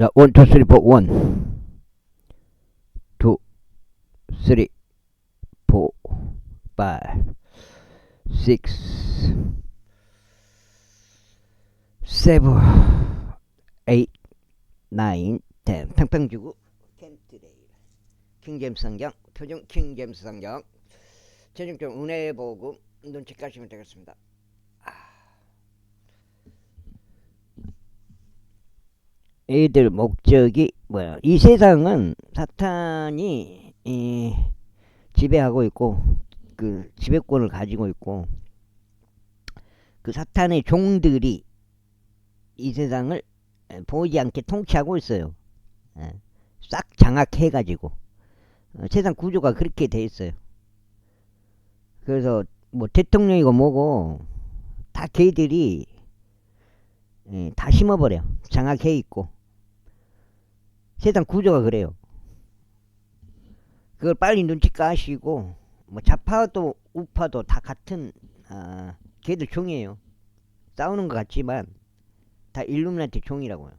자, 원, 투, 쓰리, 포, 원, 투, 쓰리, 포, 파이브, 식스, 세븐, 에잇, 나인, 텐. 팽팽 주고 캔트레일. 킹제임스 성경, 표준 킹제임스 성경. 최종적 은혜의 복음 눈치 까시면 되겠습니다. 애들 목적이 뭐야? 이 세상은 사탄이 지배하고 있고 그 지배권을 가지고 있고 그 사탄의 종들이 이 세상을 보이지 않게 통치하고 있어요. 싹 장악해가지고 세상 구조가 그렇게 돼 있어요. 그래서 뭐 대통령이고 뭐고 다 걔들이 다 심어버려. 장악해 있고 세상 구조가 그래요. 그걸 빨리 눈치 까시고 뭐 좌파도 우파도 다 같은 걔들 종이에요. 싸우는 것 같지만 다 일루미나티 종이라고요.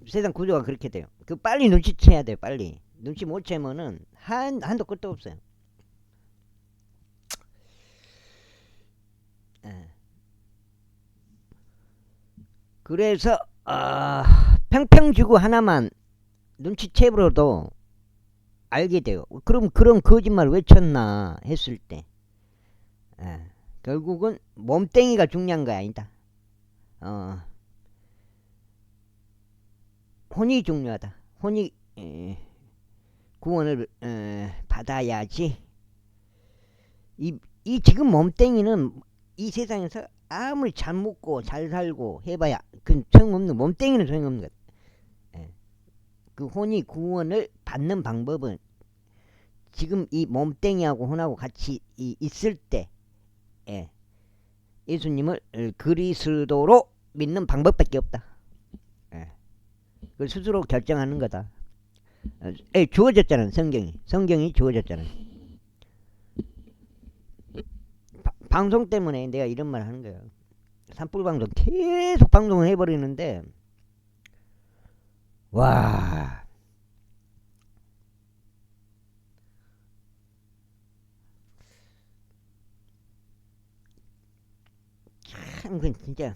세상 구조가 그렇게 돼요. 그 빨리 눈치채야 돼요. 빨리 눈치 못 채면은 한도 끝도 없어요. 그래서 평평지구 하나만 눈치채버려도 알게 돼요. 그럼 그런 거짓말 왜 쳤나 했을 때 결국은 몸뚱이가 중요한 거 아니다. 혼이 중요하다. 혼이 구원을 받아야지. 이 지금 몸뚱이는 이 세상에서 아무리 잘 먹고 잘 살고 해봐야 그 소용없는 몸뚱이는 소용없는 것. 그 혼이 구원을 받는 방법은 지금 이 몸뚱이하고 혼하고 같이 있을 때 예수님을 그리스도로 믿는 방법밖에 없다. 그 스스로 결정하는 거다. 주어졌잖아. 성경이 주어졌잖아. 방송 때문에 내가 이런 말 하는 거야. 산불 방송 계속 방송을 해버리는데 와 참 그건 진짜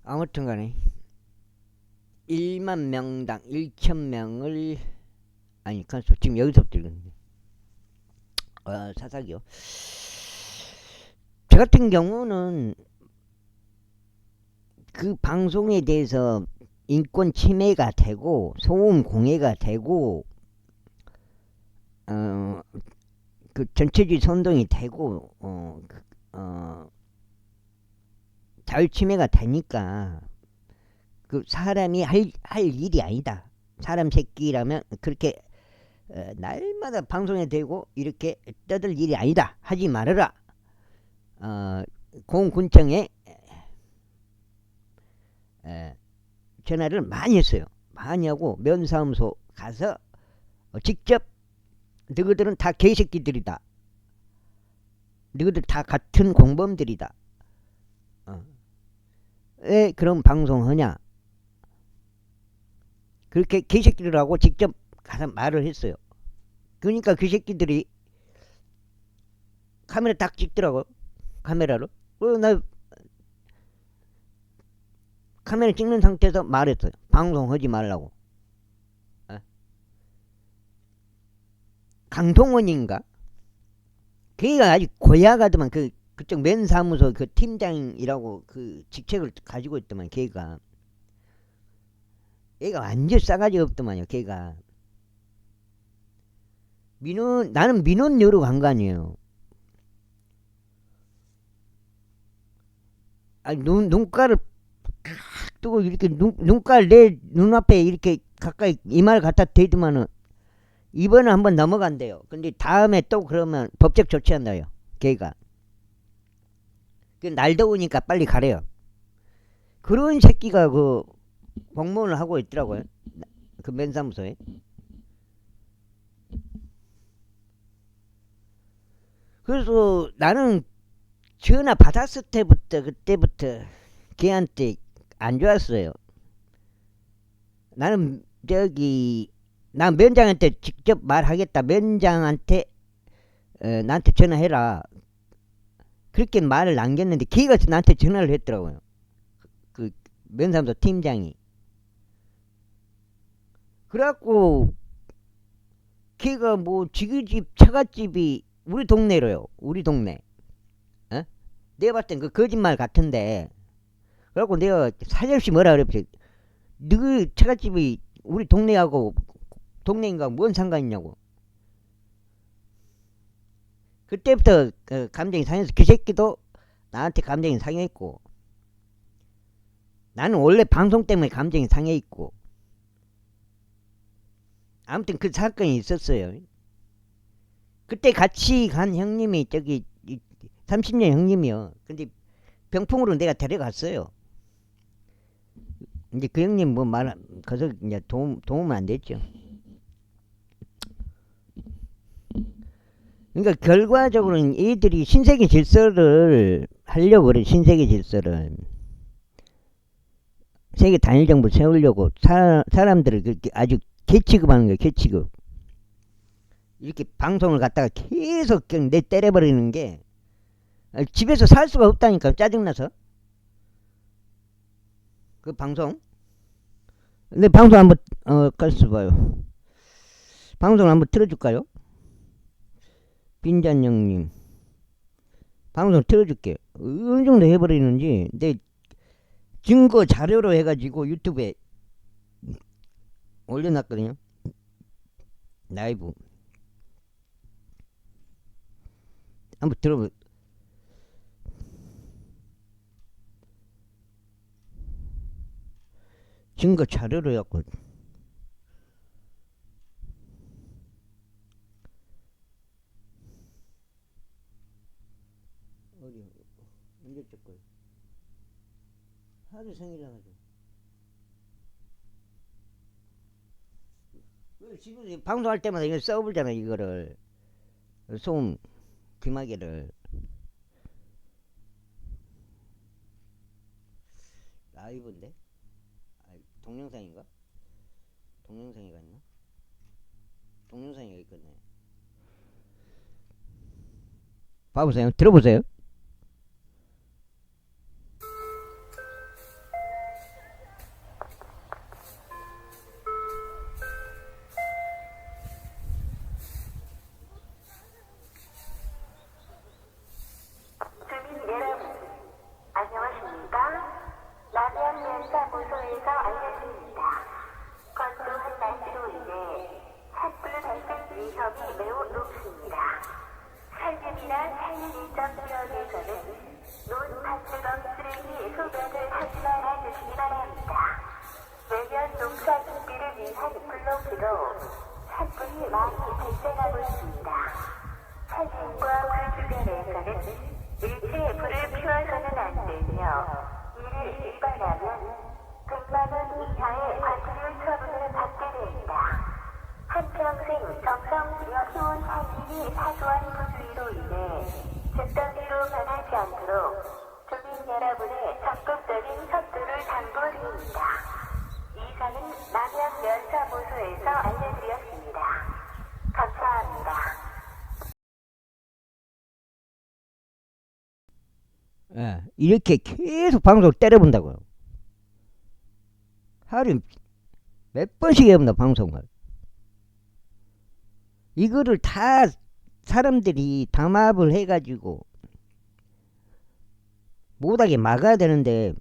아무튼 간에 1만 명당 1,000명을 아니 간수 지금 여기서부터 읽었는데 사사기요. 저 같은 경우는 그 방송에 대해서 인권 침해가 되고 소음 공해가 되고 그 전체주의 선동이 되고 자유 침해가 되니까 그 사람이 할 일이 아니다. 사람 새끼라면 그렇게 날마다 방송에 대고 이렇게 떠들 일이 아니다. 하지 말아라. 공군청에 전화를 많이 했어요. 많이 하고 면사무소 가서 직접 너희들은 다 개새끼들이다. 너희들 다 같은 공범들이다. 왜 그런 방송하냐. 그렇게 개새끼들하고 직접 가서 말을 했어요. 그러니까 그 새끼들이 카메라 딱 찍더라고. 카메라로. 나 카메라 찍는 상태에서 말했어요. 방송하지 말라고. 강동원인가? 걔가 아직 고약하더만. 그쪽 면사무소 그 팀장이라고 그 직책을 가지고 있더만. 걔가 완전 싸가지 없더만요. 걔가 나는 민원 여러 간 거 아니에요. 아니, 눈가를 뜨고 이렇게 눈깔 내 눈앞에 이렇게 가까이 이마를 갖다 대더만은 이번에 한번 넘어간대요. 근데 다음에 또 그러면 법적 조치한다요. 걔가 날 더우니까 빨리 가래요. 그런 새끼가 그 공무원을 하고 있더라고요. 그 면사무소에. 그래서 나는 전화 받았을 때부터 그때부터 걔한테 안 좋았어요. 나는 난 면장한테 직접 말하겠다. 면장한테 나한테 전화해라. 그렇게 말을 남겼는데 걔가 나한테 전화를 했더라고요. 그 면사무소 팀장이. 그래갖고 걔가 뭐 지그집 처갓집이 우리 동네로요. 우리 동네. 어? 내가 봤을 땐 그 거짓말 같은데. 그래갖고 내가 사절없이 뭐라 그랬지. 너 처갓집이 우리 동네하고 동네인가 뭔 상관이냐고. 그때부터 감정이 상해서 그 새끼도 나한테 감정이 상해있고, 나는 원래 방송 때문에 감정이 상해있고, 아무튼 그 사건이 있었어요. 그때 같이 간 형님이 30년 형님이요. 근데 병풍으로 내가 데려갔어요. 이제 그 형님 뭐 그래서 이제 도움은 안 됐죠. 그러니까 결과적으로는 얘들이 신세계 질서를 하려고 그래. 신세계 질서를 세계 단일 정부 세우려고 사람들을 그렇게 아주 개취급하는 거예요. 개취급. 이렇게 방송을 갖다가 계속 그냥 내 때려버리는 게 집에서 살 수가 없다니까. 짜증나서. 그 방송. 내 방송 한번 가서 봐요. 방송을 한번 틀어줄까요? 빈잔 형님 방송 틀어줄게. 어느 정도 해버리는지 내 증거 자료로 해가지고 유튜브에 올려놨거든요. 라이브 한번 들어보. 증거 자료로 해갖고 어디 언제적 거예요? 하루 생일이라 가지고. 지금 방송할 때마다 이거 써불잖아. 이거를 소음 귀마개를 라이브인데 동영상인가? 동영상이가 있나? 동영상이가 있거든요. 봐보세요. 들어보세요. 면사무소에서 알려드립니다. 건조한 날씨로 인해 산불 발생 위험이 매우 높습니다. 살균이나 살균 일정 지역에서는 논밭주검 쓰레기 소변을 하지 말아주시기 바랍니다. 내년 농사 준비를 위한 블록으로 산불이 많이 발생하고 있습니다. 산신과 그 주변에서는 일체 불을 피워서는 안 되며 이를 위반하면 100만 원 이하의 과태료 처분을 받게 됩니다. 한평생 정성 들여 키운 산신이 사소한 부주의로 인해 즉각으로 변하지 않도록 주민 여러분의 적극적인 협조를 당부드립니다. 이상은 남양면사무소에서 알려드렸습니다. 감사합니다. 이렇게 계속 방송을 때려본다고요. 하루에 몇 번씩 해본다 방송을. 이거를 다 사람들이 담합을 해가지고 못하게 막아야 되는데,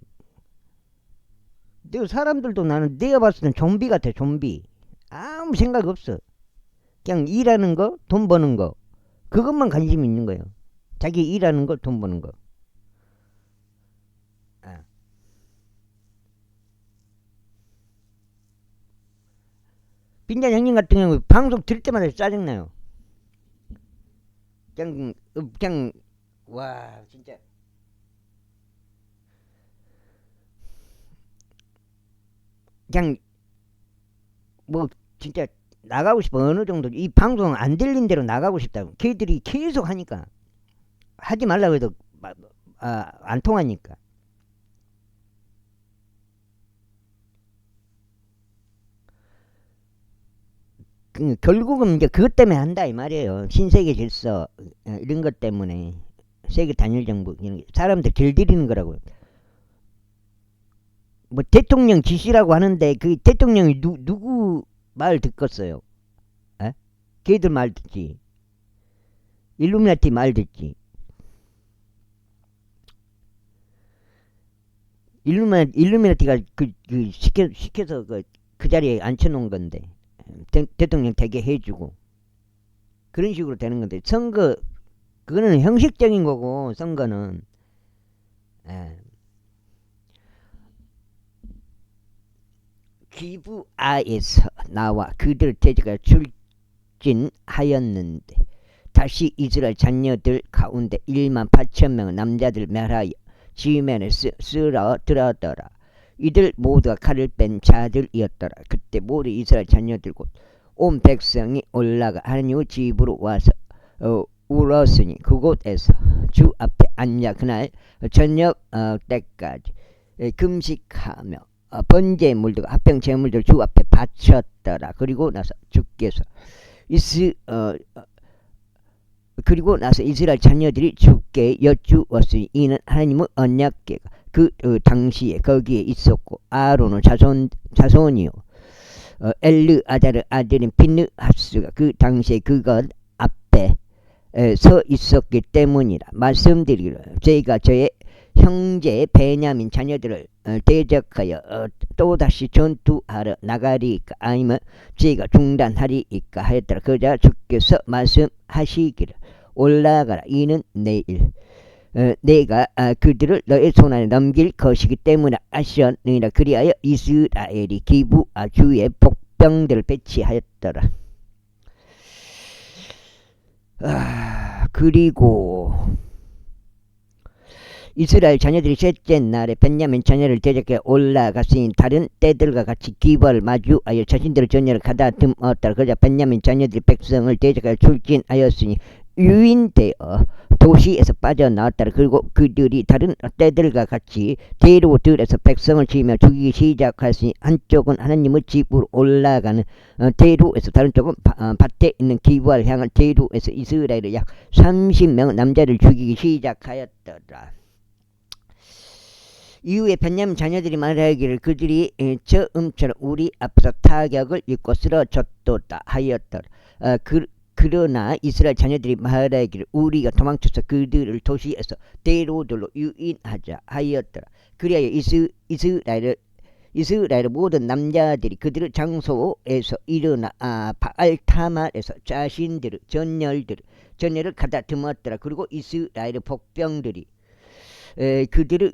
사람들도 나는 내가 봤을 땐 좀비 같아. 좀비. 아무 생각 없어. 그냥 일하는 거, 돈 버는 거, 그것만 관심이 있는 거예요. 자기 일하는 거, 돈 버는 거. 빈잔 형님 같은 경우 방송 들을 때마다 짜증나요. 그냥 와 진짜 그냥 뭐 진짜 나가고 싶어. 어느 정도 이 방송 안 들린 대로 나가고 싶다고. 걔들이 계속 하니까 하지 말라고 해도 안 통하니까. 결국은 이제 그것 때문에 한다 이 말이에요. 신세계 질서 이런 것 때문에 세계 단일 정부 이런 사람들 길들이는 거라고요. 뭐 대통령 지시라고 하는데 그 대통령이 누구 말 듣겠어요? 에? 걔들 말 듣지. 일루미나티 말 듣지. 일루미나티가 시켜서 그 자리에 앉혀놓은 건데 대통령 되게 해주고 그런 식으로 되는 건데 선거 그거는 형식적인 거고 선거는 기브아에서 나와 그들 제자가 출진하였는데 다시 이스라엘 자녀들 가운데 1만 8천 명의 남자들 멸하여 지면에 쓸어 들었더라. 이들 모두가 칼을 뺀 자들이었더라. 그때 모두 이스라엘 자녀들 곧 온 백성이 올라가 하나님의 집으로 와서 울었으니 그곳에서 주 앞에 앉아 그날 저녁 때까지 금식하며 번제물들과 합병 제물들 주 앞에 바쳤더라. 그리고 나서 주께서 그리고 나서 이스라엘 자녀들이 주께 여쭈었으니 이는 하나님의 언약궤가 그 당시에 거기에 있었고 아론의 자손이요 엘르아자르 아들인 핀느하스가 그 당시에 그것 앞에 서 있었기 때문이라. 말씀드리기를 저희가 저의 형제 베냐민 자녀들을 대적하여 또다시 전투하러 나가리이까 아니면 저희가 중단하리이까 하였더라. 그러자 주께서 말씀하시기를 올라가라. 이는 내일 내가 그들을 너의 손안에 넘길 것이기 때문에 하셨느니라. 그리하여 이스라엘이 기브아 주에 복병들을 배치하였더라. 그리고 이스라엘 자녀들이 셋째 날에 베냐민 자녀를 대적해 올라갔으니 다른 때들과 같이 기브아를 마주하여 자신들의 전열을 가다듬었더라. 그러자 베냐민 자녀들이 백성을 대적하여 출진하였으니 유인되어 도시에서 빠져나왔더라. 그리고 그들이 다른 때들과 같이 대로들에서 백성을 치며 죽이기 시작하였으니 한쪽은 하나님의 집으로 올라가는 대로에서 다른 쪽은 밭에 있는 기브아를 향한 대로에서 이스라엘의 약 30명 남자를 죽이기 시작하였더라. 이후에 베냐민 자녀들이 말하기를 그들이 처음처럼 우리 앞에서 타격을 입고 쓰러졌도다 하였더라. 그러나 이스라엘 자녀들이 말하기를 우리가 도망쳐서 그들을 도시에서 대로들로 유인하자 하였더라. 그리하여 이스라엘의 모든 남자들이 그들의 장소에서 일어나 바알타말에서 자신들의 전열을 가다듬었더라. 그리고 이스라엘의 복병들이 그들의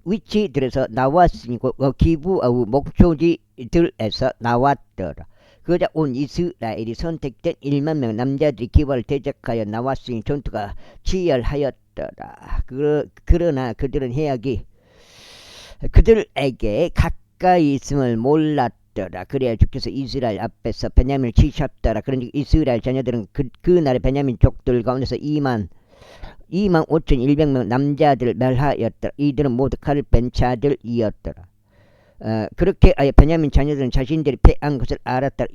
위치들에서 나왔으니 기브아의 목초지들에서 나왔더라. 그러자 온 이스라엘이 선택된 1만 명 남자들이 기브아를 대적하여 나왔으니 전투가 치열하였더라. 그러나 그들은 해악이 그들에게 가까이 있음을 몰랐더라. 그래야 주께서 이스라엘 앞에서 베냐민을 치셨더라. 그런데 이스라엘 자녀들은 그날의 베냐민 족들 가운데서 2만 5,100명 남자들을 멸하였더라. 이들은 모두 칼을 뺀 자들이었더라. 그렇게 아예 베냐민 자녀들은 자신들이 패한 것을 알았더라.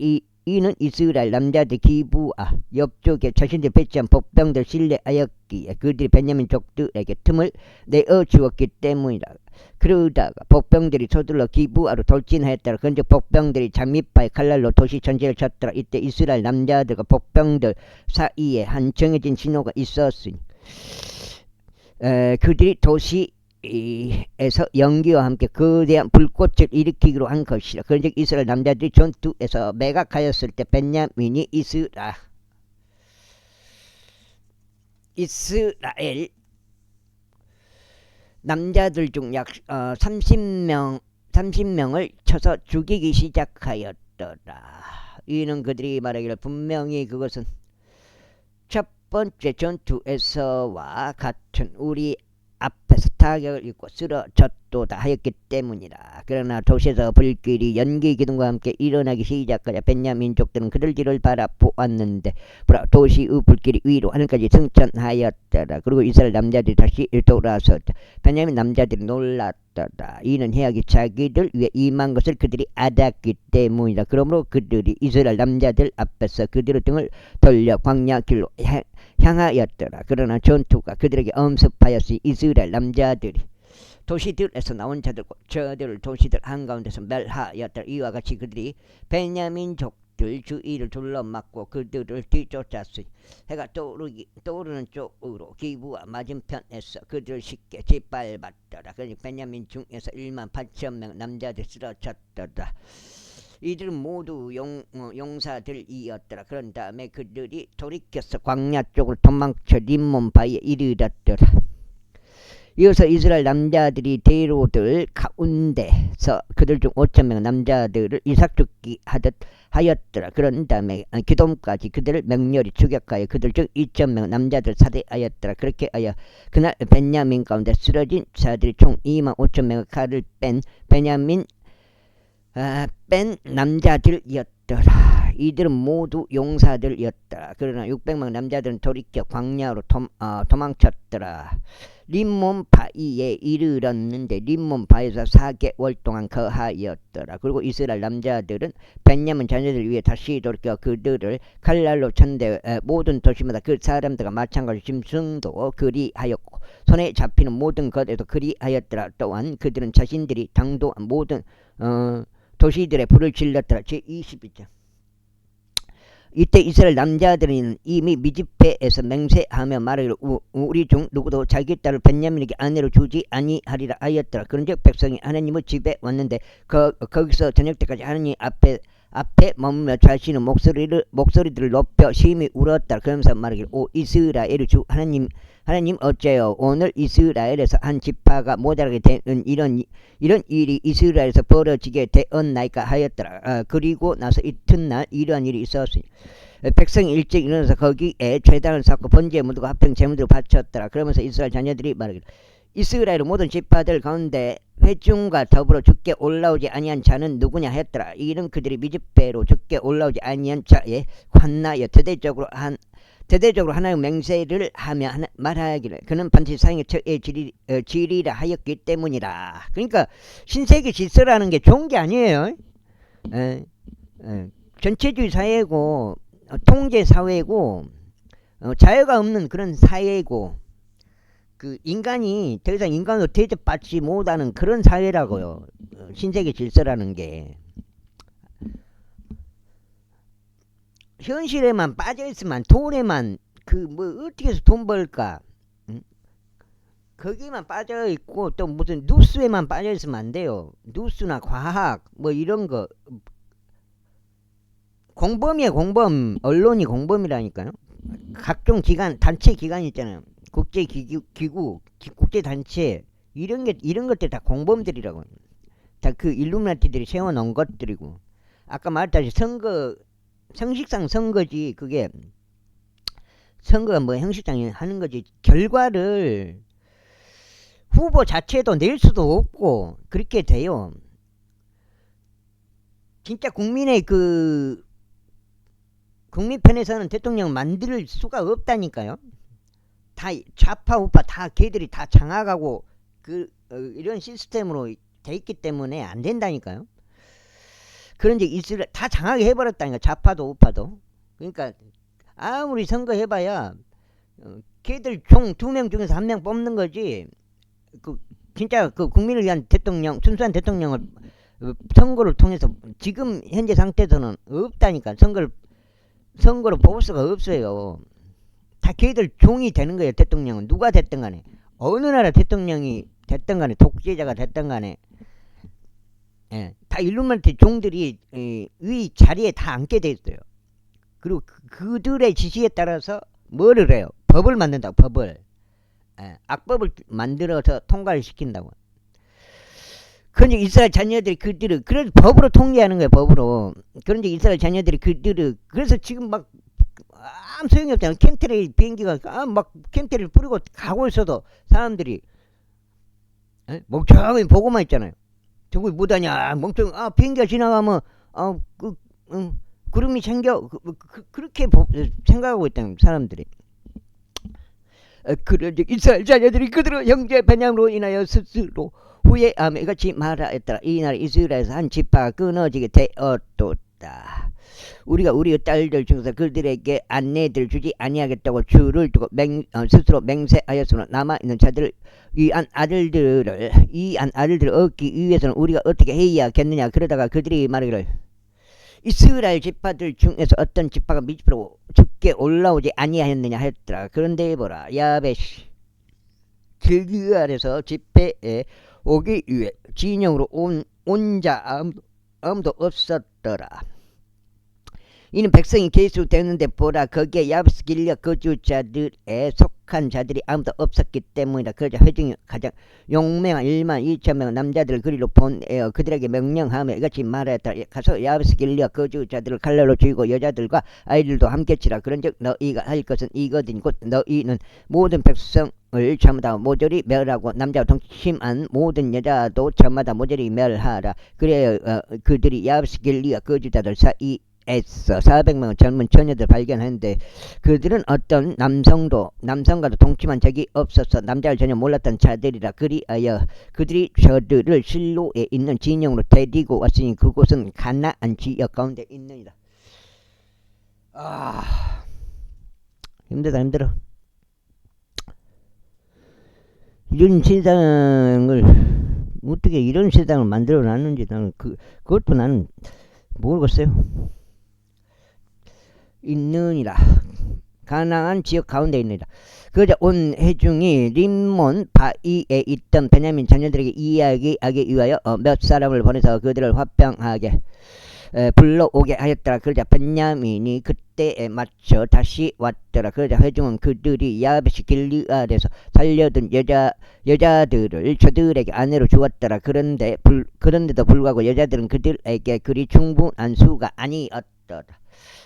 이는 이스라엘 남자들 기브아 옆쪽에 자신들이 배치한 복병들 신뢰하였기에 그들이 베냐민 족들에게 틈을 내어주었기 때문이다. 그러다가 복병들이 서둘러 기브아로 돌진하였더라. 그런데 복병들이 장미파의 칼날로 도시 전체를 쳤더라. 이때 이스라엘 남자들과 복병들 사이에 한 정해진 신호가 있었으니 그들이 도시에서 연기와 함께 거대한 불꽃을 일으키기로 한 것이라. 그런즉 이스라엘 남자들이 전투에서 매각하였을 때 베냐민이 이스라엘 남자들 중 약 30명을 쳐서 죽이기 시작하였더라. 이는 그들이 말하기를 분명히 그것은 첫 번째 전투에서와 같은 우리 앞에서 타격을 입고 쓰러졌도다 하였기 때문이라. 그러나 도시에서 불길이 연기 기둥과 함께 일어나기 시작하자 베냐민족들은 그들 뒤를 바라보았는데 도시의 불길이 위로 하늘까지 승천하였더라. 그리고 이스라엘 남자들이 다시 돌아섰다. 베냐민 남자들이 놀랐더라. 이는 해악이 자기들 위에 임한 것을 그들이 알았기 때문이다. 그러므로 그들이 이스라엘 남자들 앞에서 그들의 등을 돌려 광야 길로 향하였더라. 그러나 전투가 그들에게 엄습하였으니 이스라엘 남자들이 도시들에서 나온 자들과 저들을 도시들 한가운데서 멸하였더라. 이와 같이 그들이 베냐민족들 주위를 둘러막고 그들을 뒤쫓았으니 해가 떠오르는 쪽으로 기브와 맞은편에서 그들을 쉽게 짓밟았더라. 그러니 베냐민 중에서 18,000명 남자들이 쓰러졌더라. 이들은 모두 용사들이었더라. 그런 다음에 그들이 돌이켜서 광야 쪽으로 도망쳐 림몬 바위에 이르렀더라. 이어서 이스라엘 남자들이 대로들 가운데서 그들 중 5,000명 남자들을 이삭 죽기 하듯 하였더라. 그런 다음에 기돔까지 그들을 맹렬히 추격하여 그들 중 2,000명 남자들 살해하였더라. 그렇게 하여 그날 베냐민 가운데 쓰러진 자들이 총 25,000명의 칼을 뺀 남자들이었더라. 이들은 모두 용사들이었더라. 그러나 600명 남자들은 돌이켜 광야로 도망쳤더라. 림몬 바위에 이르렀는데 림몬 바위에서 4개월 동안 거하였더라. 그리고 이스라엘 남자들은 베냐민 자녀들 위해 다시 돌이켜 그들을 칼날로 쳤는데 모든 도시마다 그 사람들과 마찬가지로 짐승도 그리하였고 손에 잡히는 모든 것에도 그리하였더라. 또한 그들은 자신들이 당도한 모든 도시들의 불을 질렀더라. 제22장. 이때 이스라엘 남자들은 이미 미즈페에서 맹세하며 말하기를 우리 중 누구도 자기 딸을 베냐민에게 아내로 주지 아니하리라 하였더라. 그런즉 백성이 하나님의 집에 왔는데 거기서 저녁 때까지 하나님 앞에 머무며 자신의 목소리들을 높여 심히 울었다. 그러면서 말하기를 오 이스라엘의 주 하나님 어째요 오늘 이스라엘에서 한 지파가 모자라게 되는 이런 일이 이스라엘에서 벌어지게 되었나이까 하였더라. 그리고 나서 이튿날 이러한 일이 있었으니 백성이 일찍 일어나서 거기에 제단을 쌓고 번제에 묻고 합평 제물들을 바쳤더라. 그러면서 이스라엘 자녀들이 말하기를 이스라엘의 모든 지파들 가운데 회중과 더불어 죽게 올라오지 아니한 자는 누구냐 하였더라. 이는 그들이 미즈페로 죽게 올라오지 아니한 자에 관나여 대대적으로 하나의 맹세를 하며 말하기를 그는 반드시 사형의 처에 지리라 하였기 때문이라. 그러니까 신세계 질서라는 게 좋은 게 아니에요. 전체주의 사회고 통제 사회고 자유가 없는 그런 사회고 그 인간이 더 이상 인간으로 대접받지 못하는 그런 사회라고요. 신세계 질서라는 게. 현실에만 빠져있으면 돈에만 어떻게 해서 돈 벌까 거기만 빠져있고 또 무슨 뉴스에만 빠져있으면 안 돼요. 뉴스나 과학 이런 거 공범이에요. 공범. 언론이 공범이라니까요. 각종 기관 단체 기관 있잖아요. 국제기구 국제단체 이런 것들 다 공범들이라고. 다 그 일루미나티들이 세워놓은 것들이고 아까 말했다시피 형식상 선거지. 그게 선거가 형식상 하는 거지. 결과를 후보 자체도 낼 수도 없고 그렇게 돼요. 진짜 국민의 국민 편에서는 대통령 만들 수가 없다니까요. 다 좌파 우파 다 걔들이 다 장악하고 이런 시스템으로 돼 있기 때문에 안 된다니까요. 그런데 이스라엘 다 장악해 해버렸다니까. 좌파도 우파도. 그러니까 아무리 선거해봐야 걔들 총 2명 중에서 1명 뽑는 거지. 진짜 국민을 위한 대통령, 순수한 대통령을 선거를 통해서 지금 현재 상태에서는 없다니까. 선거로 뽑을 수가 없어요. 다 걔들 종이 되는 거예요. 대통령은 누가 됐든 간에 어느 나라 대통령이 됐든 간에 독재자가 됐든 간에 다 일루미나티 종들이 위 자리에 다 앉게 돼 있어요. 그리고 그들의 지시에 따라서 뭐를 해요? 법을 만든다고. 법을 악법을 만들어서 통과를 시킨다고. 그런데 이스라엘 자녀들이 그들을 그래서 법으로 통제하는 거예요. 법으로. 그런데 이스라엘 자녀들이 그들을 그래서 지금 막 아무 소용이 없잖아요. 캠트레일 비행기가 막 캠트레일 뿌리고 가고 있어도 사람들이 멍청하게 보고만 있잖아요. 저거 못하냐 멍청. 비행기가 지나가면 구름이 생겨. 그렇게 생각하고 있다는 사람들이. 그런즉 이스라엘 자녀들이 그들의 형제 베냐민으로 인하여 스스로 후회하며 이같이 말하였더라. 이날 이스라엘에서 한 지파가 끊어지게 되었도다. 우리가 우리의 딸들 중에서 그들에게 아내들 주지 아니하겠다고 주를 두고 스스로 맹세하였으나 남아있는 자들을 이 안 아들들을 얻기 위해서는 우리가 어떻게 해야겠느냐. 그러다가 그들이 말하기를 이스라엘 지파들 중에서 어떤 지파가 미집으로 죽게 올라오지 아니하였느냐 하였더라. 그런데 보라, 야베시 길기알에서 집회에 오기 위해 진영으로 온 자 아무도 없었더라. 이는 백성이 계수되는데 보라, 거기에 야베스 길리앗 거주자들에 속한 자들이 아무도 없었기 때문이다. 그러자 회중이 가장 용맹한 1만 2천 명 남자들을 그리로 보내어 그들에게 명령하며 이같이 말하였다. 가서 야베스 길리앗 거주자들을 칼날로 죽이고 여자들과 아이들도 함께 치라. 그런즉 너희가 할 것은 이거든. 곧 너희는 모든 백성을 저마다 모조리 멸하고 남자와 동침한 모든 여자도 저마다 모조리 멸하라. 그래야 그들이 야베스 길리앗 거주자들 사이 에서 400명의 젊은 처녀들 발견했는데 그들은 어떤 남성과도 동침한 적이 없어서 남자를 전혀 몰랐던 자들이라. 그리하여 그들이 저들을 실로에 있는 진영으로 데리고 왔으니 그곳은 가나안 지역 가운데 있느니라. 힘들어. 이런 세상을 어떻게 이런 세상을 만들어 놨는지 나는 그것도 나는 모르겠어요. 있느니라. 가나안 지역 가운데 있느니라. 그러자 온 회중이 림몬 바위에 있던 베냐민 자녀들에게 이야기하기 위하여 몇 사람을 보내서 그들을 화평하게 불러오게 하였더라. 그러자 베냐민이 그때에 맞춰 다시 왔더라. 그러자 회중은 그들이 야베시 길리앗에서 살려둔 여자들을 저들에게 아내로 주었더라. 그런데도 불구하고 여자들은 그들에게 그리 충분한 수가 아니었더라.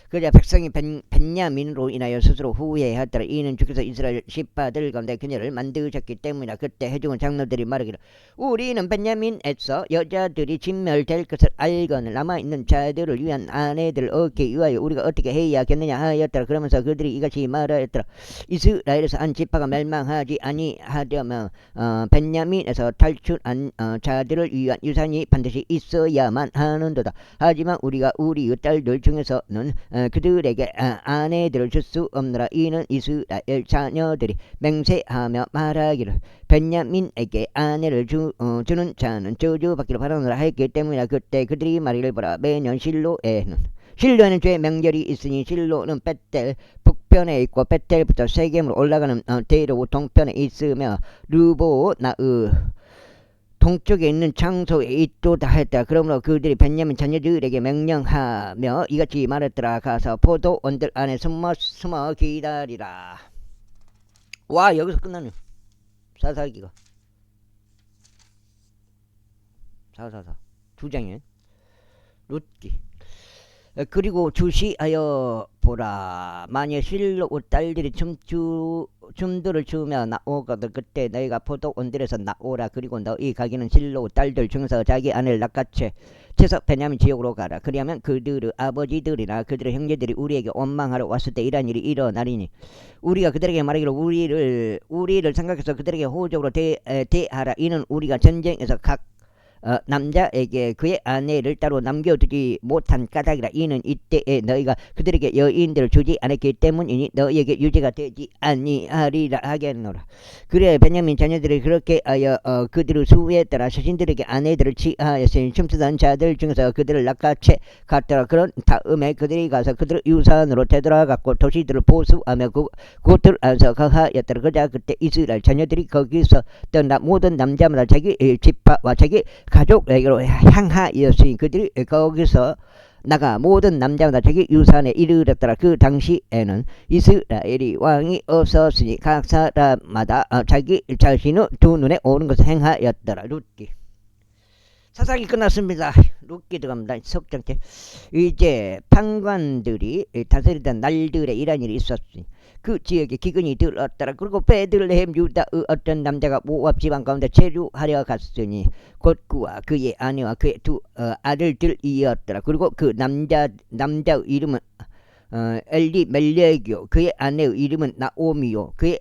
그러자 백성이 벤야민으로 인하여 스스로 후회하였더라. 이는 주께서 이스라엘 지파들 가운데 그녀를 만드셨기 때문이다. 그때 회중은 장로들이 말하기를 우리는 벤야민에서 여자들이 진멸될 것을 알거늘 남아있는 자들을 위한 아내들을 얻기 위하여 우리가 어떻게 해야겠느냐 하였더라. 그러면서 그들이 이같이 말하였더라. 이스라엘에서 한 지파가 멸망하지 아니하려면 벤야민에서 탈출한 자들을 위한 유산이 반드시 있어야만 하는도다. 하지만 우리가 우리의 딸들 중에서는 그들에게 아내들을 줄 수 없느라. 이는 이스라엘 자녀들이 맹세하며 말하기를 벤야민에게 아내를 주는 자는 저주받기를 바라느라 했기 때문이라. 그때 그들이 말하기를 보라, 매년 실로에는 죄 명절이 있으니 실로는 벳델 북편에 있고 벳델부터 세겜으로 올라가는 대로 동편에 있으며 르보나의 동쪽에 있는 장소에 있도다 했다. 그러므로 그들이 벤야민 자녀들에게 명령하며 이같이 말했더라. 가서 포도원들 안에 숨어 기다리라. 와, 여기서 끝나네. 사사기가 444 두 장이에요. 룻기. 그리고 주시하여 보라, 만일 실로 딸들이 춤들을 추며 나오거든 그때 너희가 포도원들에서 나오라. 그리고 너희 가기는 실로 딸들 중에서 자기 아내를 낚아채서 베냐민 지역으로 가라. 그리하면 그들의 아버지들이나 그들의 형제들이 우리에게 원망하러 왔을 때 이러한 일이 일어나리니 우리가 그들에게 말하기를 우리를 생각해서 그들에게 호적으로 대하라. 이는 우리가 전쟁에서 각 남자에게 그의 아내를 따로 남겨두지 못한 까닭이라. 이는 이때에 너희가 그들에게 여인들을 주지 않았기 때문이니 너희에게 유죄가 되지 아니하리라 하겠노라. 그래 베냐민 자녀들이 그렇게 하여 그들의 수에 따라 자신들에게 아내들을 취하였으니 춤추던 자들 중에서 그들을 낚아채 갔더라. 그런 다음에 그들이 가서 그들의 유산으로 되돌아갔고 도시들을 보수하며 그곳들 안에서 거하였더라. 그자 그때 이스라엘 자녀들이 거기서 떠나 모든 남자마다 자기 지파와 자기 가족에게로 향하였으니 그들이 거기서 나가 모든 남자마다 자기 유산에 이르렀더라. 그 당시에는 이스라엘이 왕이 없었으니 각 사람마다 자기 자신의 두 눈에 오는 것을 행하였더라. 룻기. 사사기 끝났습니다. 룻기 들어갑니다. 석장째. 이제 판관들이 다스리던 날들에 이런 일이 있었으니 그 지역에 기근이 들었더라. 그리고 베들레헴 유다의 어떤 남자가 모압 지방 가운데 체류하려 갔으니 곧 그와 그의 아내와 그의 두 아들들이었더라. 그리고 그 남자의 이름은 엘리멜렉이요 그의 아내의 이름은 나오미요 그의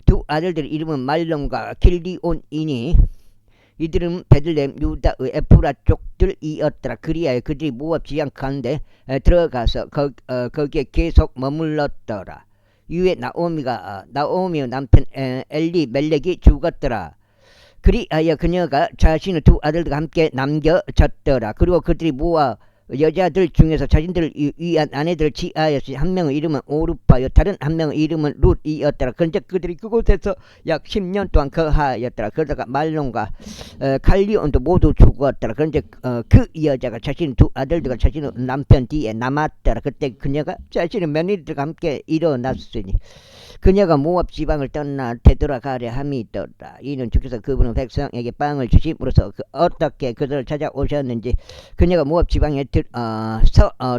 두 아들들의 이름은 말론과 길리온이니 이들은 베들레헴 유다의 에프라 족들이었더라. 그리하여 그들이 모압 지방 가운데 들어가서 거기에 계속 머물렀더라. 이후에 나오미의 남편 엘리멜렉이 죽었더라. 그리하여 그녀가 자신의 두 아들들과 함께 남겨졌더라. 그리고 그들이 모압 여자들 중에서 자신들을 위한 아내들을 취하였으니 한 명의 이름은 오르파요 다른 한 명의 이름은 룻이었더라. 그런데 그들이 그곳에서 약 10년 동안 거하였더라. 그러다가 말론과 칼리온도 모두 죽었더라. 그런데 그 여자가 자신의 두 아들들과 자신의 남편 뒤에 남았더라. 그때 그녀가 자신의 며느리들과 함께 일어났으니 그녀가 모압 지방을 떠나 되돌아가려 함이더라. 이는 주께서 그분은 백성에게 빵을 주심으로써 어떻게 그들을 찾아오셨는지 그녀가 모압 지방에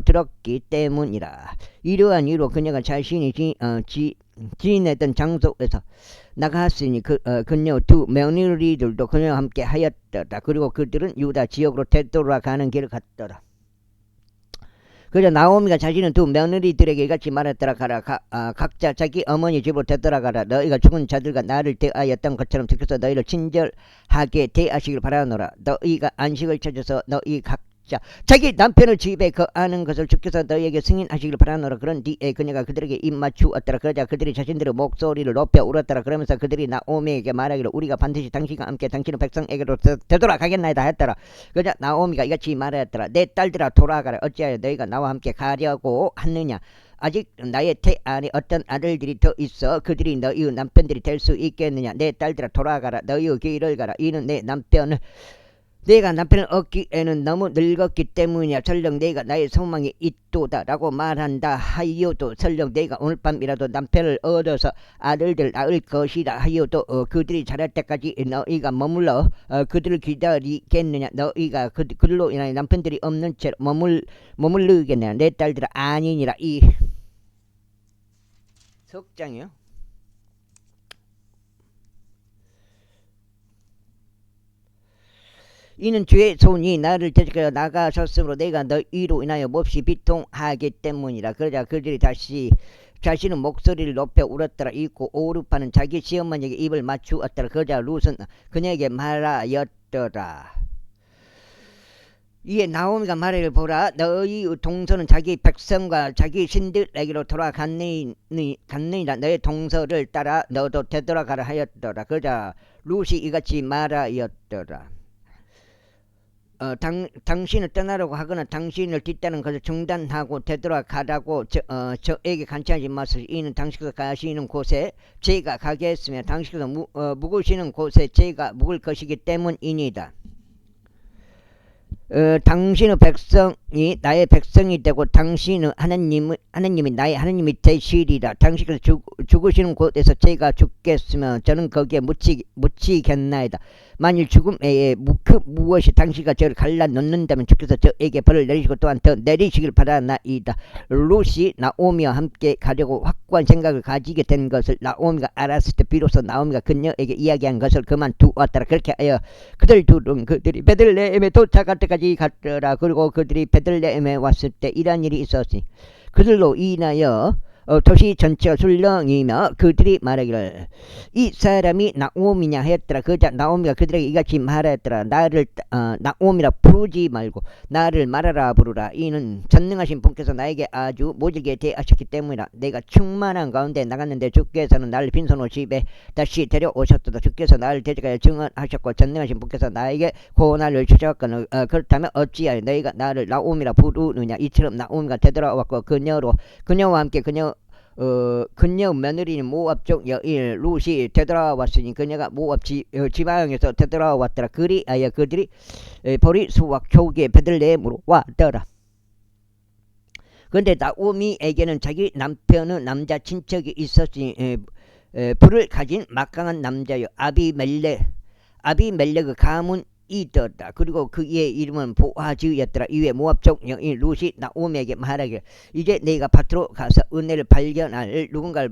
들었기 때문이라. 이러한 이유로 그녀가 자신이 지내던 장소에서 나갔으니 그녀 두 며느리들도 그녀와 함께 하였더라. 그리고 그들은 유다 지역으로 되돌아가는 길을 갔더라. 그래서 나오미가 자신은 두 며느리들에게 이같이 말했더라. 가라 각자 자기 어머니 집으로 되돌아가라. 너희가 죽은 자들과 나를 대하였던 것처럼 주께서 너희를 친절하게 대하시길 바라노라. 너희가 안식을 찾아서 너희 각자 자기 남편을 집에 거하는 것을 주께서 너희에게 승인하시길 바라노라. 그런 뒤에 그녀가 그들에게 입맞추었더라. 그러자 그들이 자신들의 목소리를 높여 울었더라. 그러면서 그들이 나오미에게 말하기를 우리가 반드시 당신과 함께 당신의 백성에게로 되돌아가겠나이다 했더라. 그러자 나오미가 이같이 말하였더라. 내 딸들아 돌아가라. 어찌하여 너희가 나와 함께 가려고 하느냐. 아직 나의 태 안에 어떤 아들들이 더 있어 그들이 너희의 남편들이 될 수 있겠느냐. 내 딸들아 돌아가라. 너희의 길을 가라. 이는 내가 남편을 얻기에는 너무 늙었기 때문이야. 설령 내가 나의 소망이 있도다 라고 말한다 하여도 설령 내가 오늘 밤이라도 남편을 얻어서 아들들 낳을 것이다 하여도 그들이 자랄 때까지 너희가 머물러 그들을 기다리겠느냐. 너희가 그들로 인하여 남편들이 없는 채로 머물르겠느냐. 내 딸들아 아니니라. 이 석장이요. 이는 주의 손이 나를 대적하여 나가셨으므로 내가 너희로 인하여 몹시 비통하기 때문이라. 그러자 그들이 다시 자신은 목소리를 높여 울었더라. 이고 오르파는 자기 시어머니에게 입을 맞추었더라. 그러자 룻은 그녀에게 말하였더라. 이에 나오미가 말하기를 보라. 너희 동서는 자기 백성과 자기 신들에게로 돌아갔느니라. 너의 동서를 따라 너도 되돌아가라 하였더라. 그러자 룻이 이같이 말하였더라. 당신을 떠나라고 하거나 당신을 뒤따르는 것을 중단하고 되돌아가라고 저에게 간청하지 마소서. 이는 당신께서 가시는 곳에 제가 가겠으며 당신께서 묵으시는 곳에 제가 묵을 것이기 때문이니다. 당신의 백성이 나의 백성이 되고 당신의 하나님이 나의 하나님이 되시리라. 당신께서 죽으시는 곳에서 제가 죽겠으면 저는 거기에 묻히겠나이다. 만일 죽음 외에 무엇이 당신과 저를 갈라놓는다면 주께서 저에게 벌을 내리시고 또한 더 내리시길 바라나이다. 룻이 나오미와 함께 가려고 확고한 생각을 가지게 된 것을 나오미가 알았을 때 비로소 나오미가 그녀에게 이야기한 것을 그만두었더라. 그렇게 하여 그들 둘은 그들이 베들레헴에 도착할 때까지 갔더라. 그리고 그들이 베들레헴에 왔을 때 이러한 일이 있었으니 그들로 인하여 도시 전체가 술렁이며 그들이 말하기를 이 사람이 나오미냐 하였더라. 그러자 나오미가 그들에게 이같이 말하였더라. 나를 나오미라 부르지 말고 나를 말하라 부르라. 이는 전능하신 분께서 나에게 아주 모질게 대하셨기 때문이라. 내가 충만한 가운데 나갔는데 주께서는 나를 빈손으로 집에 다시 데려오셨도다. 주께서 나를 대적하여 증언하셨고 전능하신 분께서 나에게 고난을 주셨거늘 그렇다면 어찌하여 너희가 나를 나오미라 부르느냐. 이처럼 나오미가 되돌아왔고 그녀와 함께 그녀 며느리는 모압 쪽 여인 룻이 되돌아왔으니 그녀가 모압 지방에서 되돌아왔더라. 그리하여 그들이 보리 수확 초기에 베들레헴으로 왔더라. 그런데 나오미에게는 자기 남편의 남자 친척이 있었으니 불을 가진 막강한 남자요 아비멜렉의 가문 있었다. 그리고 그의 이름은 보아즈였더라. 이후에 모압족 여인 룻이 나오미에게 말하기를 이제 내가 밭으로 가서 은혜를 발견할 누군가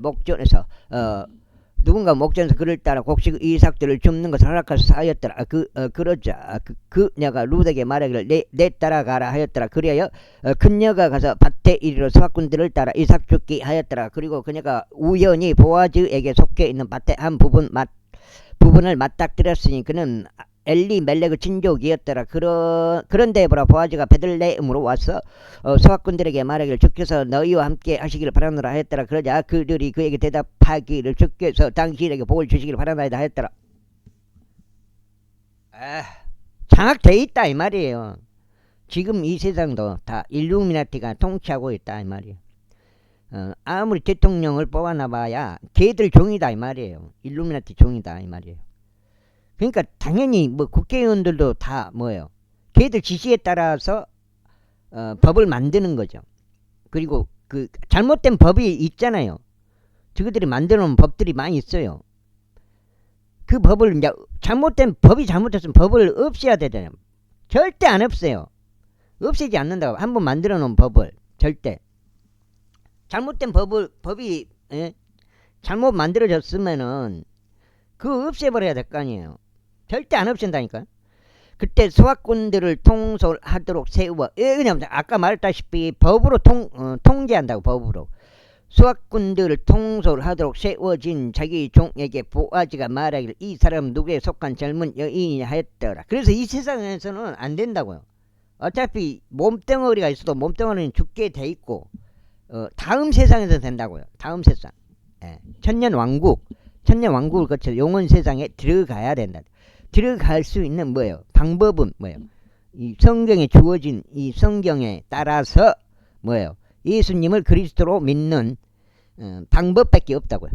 목전에서 그를 따라 곡식 이삭들을 줍는 것을 허락하셔서 하였더라. 그러자 그녀가 룻에게 말하기를 내 따라가라 하였더라. 그리하여 그녀가 가서 밭에 이르러 수확꾼들을 따라 이삭 줍기 하였더라. 그리고 그녀가 우연히 보아즈에게 속해 있는 밭의 한 부분을 맞닥뜨렸으니 그는 엘리멜렉의 친족이었더라. 그런데 보라 보아즈가 베들레헴으로 와서 소학꾼들에게 말하기를 주께서 너희와 함께 하시기를 바라노라 하였더라. 그러자 그들이 그에게 대답하기를 주께서 당신에게 복을 주시기를 바라나이다 하였더라. 장악돼 있다 이 말이에요. 지금 이 세상도 다 일루미나티가 통치하고 있다 이 말이에요. 아무리 대통령을 뽑아놔봐야 걔들 종이다 이 말이에요. 일루미나티 종이다 이 말이에요. 그러니까 당연히 뭐 국회의원들도 다 뭐예요. 걔들 지시에 따라서 법을 만드는 거죠. 그리고 그 잘못된 법이 있잖아요. 저들이 만들어 놓은 법들이 많이 있어요. 그 법을 이제 잘못된 법이 잘못했으면 법을 없애야 되잖아요. 절대 안 없애요. 없애지 않는다고. 한번 만들어 놓은 법을 절대. 잘못된 법이 잘못 만들어졌으면은 그거 없애버려야 될 거 아니에요. 절대 안 없앤다니까. 그때 소학꾼들을 통솔하도록 세워. 그냥 아까 말했다시피 법으로 통제한다고. 법으로. 소학꾼들을 통솔하도록 세워진 자기 종에게 보아즈가 말하기를 이 사람 누구에 속한 젊은 여인이냐 하였더라. 그래서 이 세상에서는 안 된다고요. 어차피 몸뚱어리가 있어도 몸뚱어리는 죽게 돼 있고 다음 세상에서 된다고요. 다음 세상. 천년왕국을 거쳐 영원 세상에 들어가야 된다. 들어갈 수 있는 뭐예요? 방법은 뭐예요? 이 성경에 주어진 이 성경에 따라서 뭐예요? 예수님을 그리스도로 믿는 방법밖에 없다고요.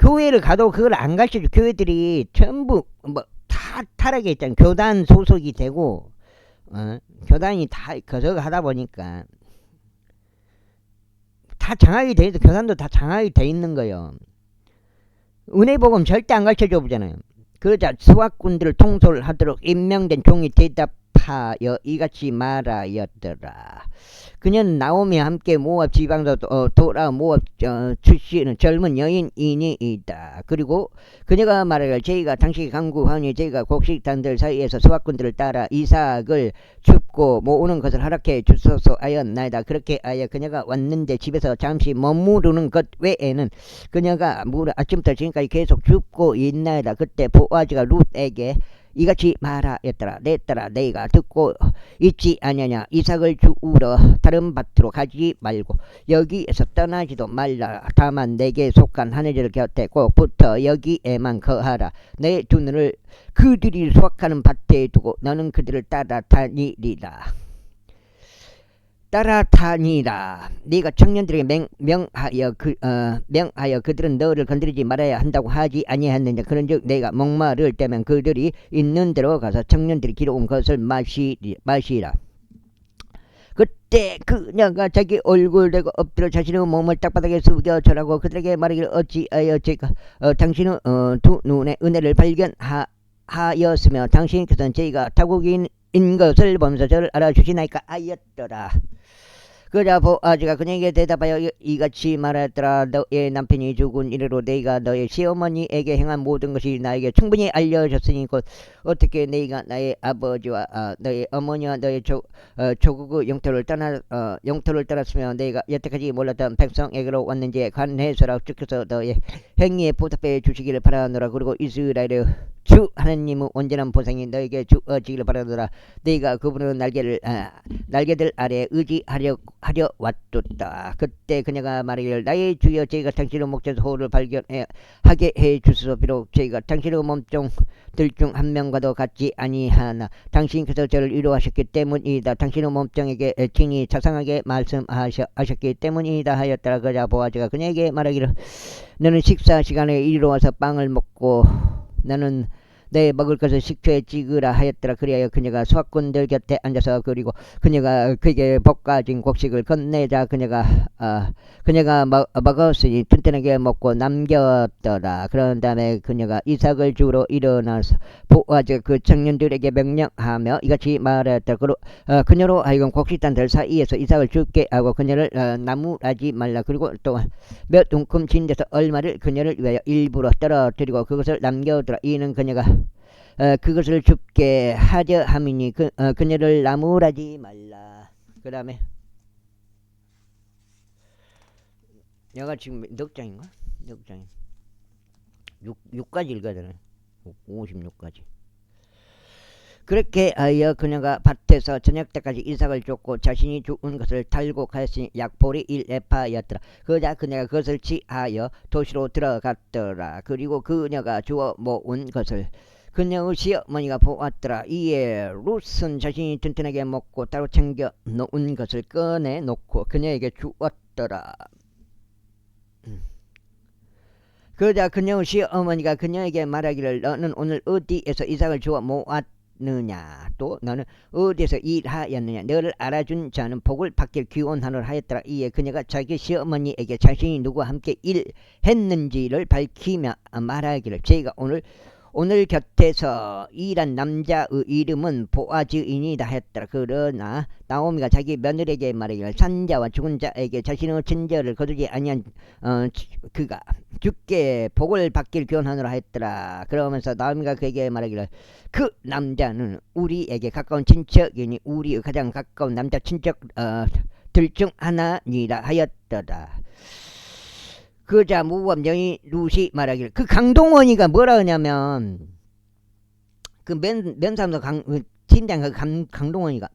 교회를 가도 그걸 안 가르쳐줘. 교회들이 전부 뭐 다 타락해 있잖아요. 교단 소속이 되고 교단이 다 그저거 하다 보니까 다 장악이 돼 있어. 교단도 다 장악이 돼 있는 거예요. 은혜복음 절대 안 가르쳐줘 보잖아요. 그러자 수학꾼들을 통솔하도록 임명된 종이 대답하여 이같이 말하였더라. 그녀는 나오미와 함께 모압 지방도 돌아 모압 출신은 젊은 여인이니이다. 그리고 그녀가 말하기를 저희가 당시 강구하니 저희가 곡식단들 사이에서 수학꾼들을 따라 이삭을 줍고 모으는 것을 허락해 주소서 하였나이다. 그렇게 하여 그녀가 왔는데 집에서 잠시 머무르는 것 외에는 그녀가 아침부터 지금까지 계속 줍고 있나이다. 그때 보아즈가 룻에게 이같이 말하였더라. 내 딸아 내가 듣고 있지 아니냐. 이삭을 주우러 다른 밭으로 가지 말고 여기에서 떠나지도 말라. 다만 내게 속한 하늘들 곁에 꼭 붙어 여기에만 거하라. 내 두 눈을 그들이 수확하는 밭에 두고 너는 그들을 따라다니리라. 네가 청년들에게 명하여 그들은 너를 건드리지 말아야 한다고 하지 아니하느냐. 그런즉 내가 목마를 때면 그들이 있는 데로 가서 청년들이 길어온 것을 마시라. 그때 그녀가 자기 얼굴 대고 엎드려 자신의 몸을 땅바닥에 숙여 절하고 그들에게 말하기를 어찌하여 제가 당신의 두 눈의 은혜를 발견하였으며 당신께서는 저희가 타국인 것을 보면서 저를 알아주시나이까 하였더라. 그러자 보아즈가 그녀에게 대답하여 이같이 말하였더라. 너의 남편이 죽은 이래로 내가 너의 시어머니에게 행한 모든 것이 나에게 충분히 알려졌으니 곧 어떻게 내가 나의 아버지와 너의 어머니와 너의 조국의 영토를 떠났으며 내가 여태까지 몰랐던 백성에게로 왔는지 관해서라. 주께서 너의 행위에 보답해 주시기를 바라노라. 그리고 이스라엘의 주 하나님의 온전한 보상이 너에게 주어지기를 바라노라. 네가 그분의 날개들 아래 의지하려 왔도다. 그때 그녀가 말하기를 나의 주여 저희가 당신의 목젖 호를 발견하게 해주소서. 비록 저희가 당신의 몸종들 중 한 명과도 같지 아니하나 당신께서 저를 위로하셨기 때문이다. 당신의 몸종에게 친히 자상하게 말씀하셨기 때문이다 하였더라. 그러자 보아즈가 그녀에게 말하기를 너는 식사 시간에 이리로 와서 빵을 먹고 나는 내 먹을 것을 식초에 찍으라 하였더라. 그리하여 그녀가 수학꾼들 곁에 앉아서 그리고 그녀가 그에게 볶아진 곡식을 건네자 그녀가 먹었으니 튼튼하게 먹고 남겼더라. 그런 다음에 그녀가 이삭을 주러 일어나서 보아즈가 그 청년들에게 명령하며 이같이 말하였더라. 그녀로 하여금 곡식단들 사이에서 이삭을 죽게 하고 그녀를 나무라지 말라. 그리고 또 몇 움큼 진 데서 얼마를 그녀를 위하여 일부러 떨어뜨리고 그것을 남겨두라. 이는 그녀가 그것을 죽게 하려 함이니 그녀를 나무라지 말라. 그 다음에 내가 지금 몇 장인가? 몇 장이 6까지 읽어야 되네. 56까지. 그렇게 하여 그녀가 밭에서 저녁 때까지 이삭을 쫓고 자신이 죽은 것을 달고 가였으니 약볼이 1에파였더라. 그러자 그녀가 그것을 취하여 도시로 들어갔더라. 그리고 그녀가 주워 모은 것을 그녀의 시어머니가 보았더라. 이에 룻은 자신이 튼튼하게 먹고 따로 챙겨 놓은 것을 꺼내 놓고 그녀에게 주었더라. 그러자 그녀의 시어머니가 그녀에게 말하기를 너는 오늘 어디에서 이삭을 주워 모았느냐 또 너는 어디에서 일하였느냐 너를 알아준 자는 복을 받길 기원하노라 하였더라. 이에 그녀가 자기 시어머니에게 자신이 누구와 함께 일했는지를 밝히며 말하기를 제가 오늘 곁에서 일한 남자의 이름은 보아즈이니다 했더라. 그러나 나오미가 자기 며느리에게 말하기를 산자와 죽은 자에게 자신의 친절을 거두지 아니한 그가 죽게 복을 받길 기원하노라 했더라. 그러면서 나오미가 그에게 말하기를 그 남자는 우리에게 가까운 친척이니 우리의 가장 가까운 남자 친척들 중 하나니라 하였더라. 그자 무법 여인 룻이 말하기를 그 강동원이가 뭐라 하냐면 그 면사무소 팀장 그 강동원이가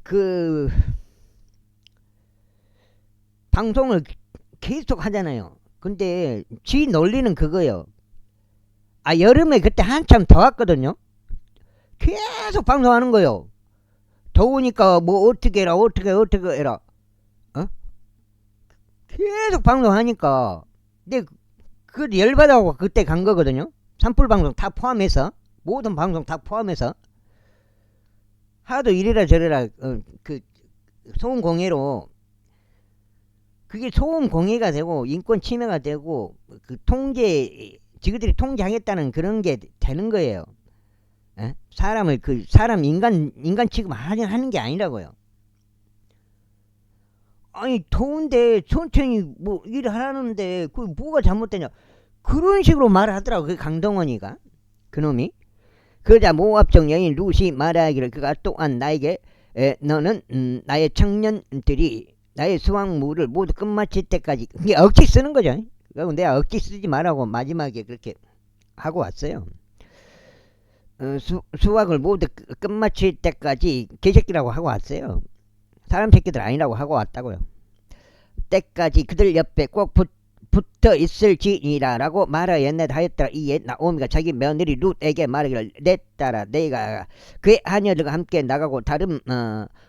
그 방송을 계속 하잖아요. 근데 지 논리는 그거예요. 여름에 그때 한참 더웠거든요. 계속 방송하는 거요. 더우니까 뭐 어떻게 해라 어떻게 해라 계속 방송하니까 근데 그 열받아갖고 그때 간 거거든요. 산불 방송 다 포함해서 모든 방송 다 포함해서 하도 이래라 저래라 그 소음 공해로 그게 소음 공해가 되고 인권 침해가 되고 그 지그들이 통제하겠다는 그런 게 되는 거예요. 사람을 사람 인간 취급하는 게 아니라고요. 아니 더운데 천천히 뭐 일을 하라는데 그 뭐가 잘못되냐 그런 식으로 말을 하더라고 그 강동원이가 그놈이. 그러자 모압적 여인 룻이 말하기를 그가 또한 나에게 너는 나의 청년들이 나의 수확물을 모두 끝마칠 때까지 이게 억지 쓰는 거죠. 그리고 내가 억지 쓰지 말라고 마지막에 그렇게 하고 왔어요. 수확을 모두 끝마칠 때까지 개새끼라고 하고 왔어요. 사람 새끼들 아니라고 하고 왔다고요. 때까지 그들 옆에 꼭 붙어 있을지니라 라고 말하였네 하였더라. 이에 나오미가 자기 며느리 룻에게 말하기를 내 딸아 내가 그의 하녀들과 함께 나가고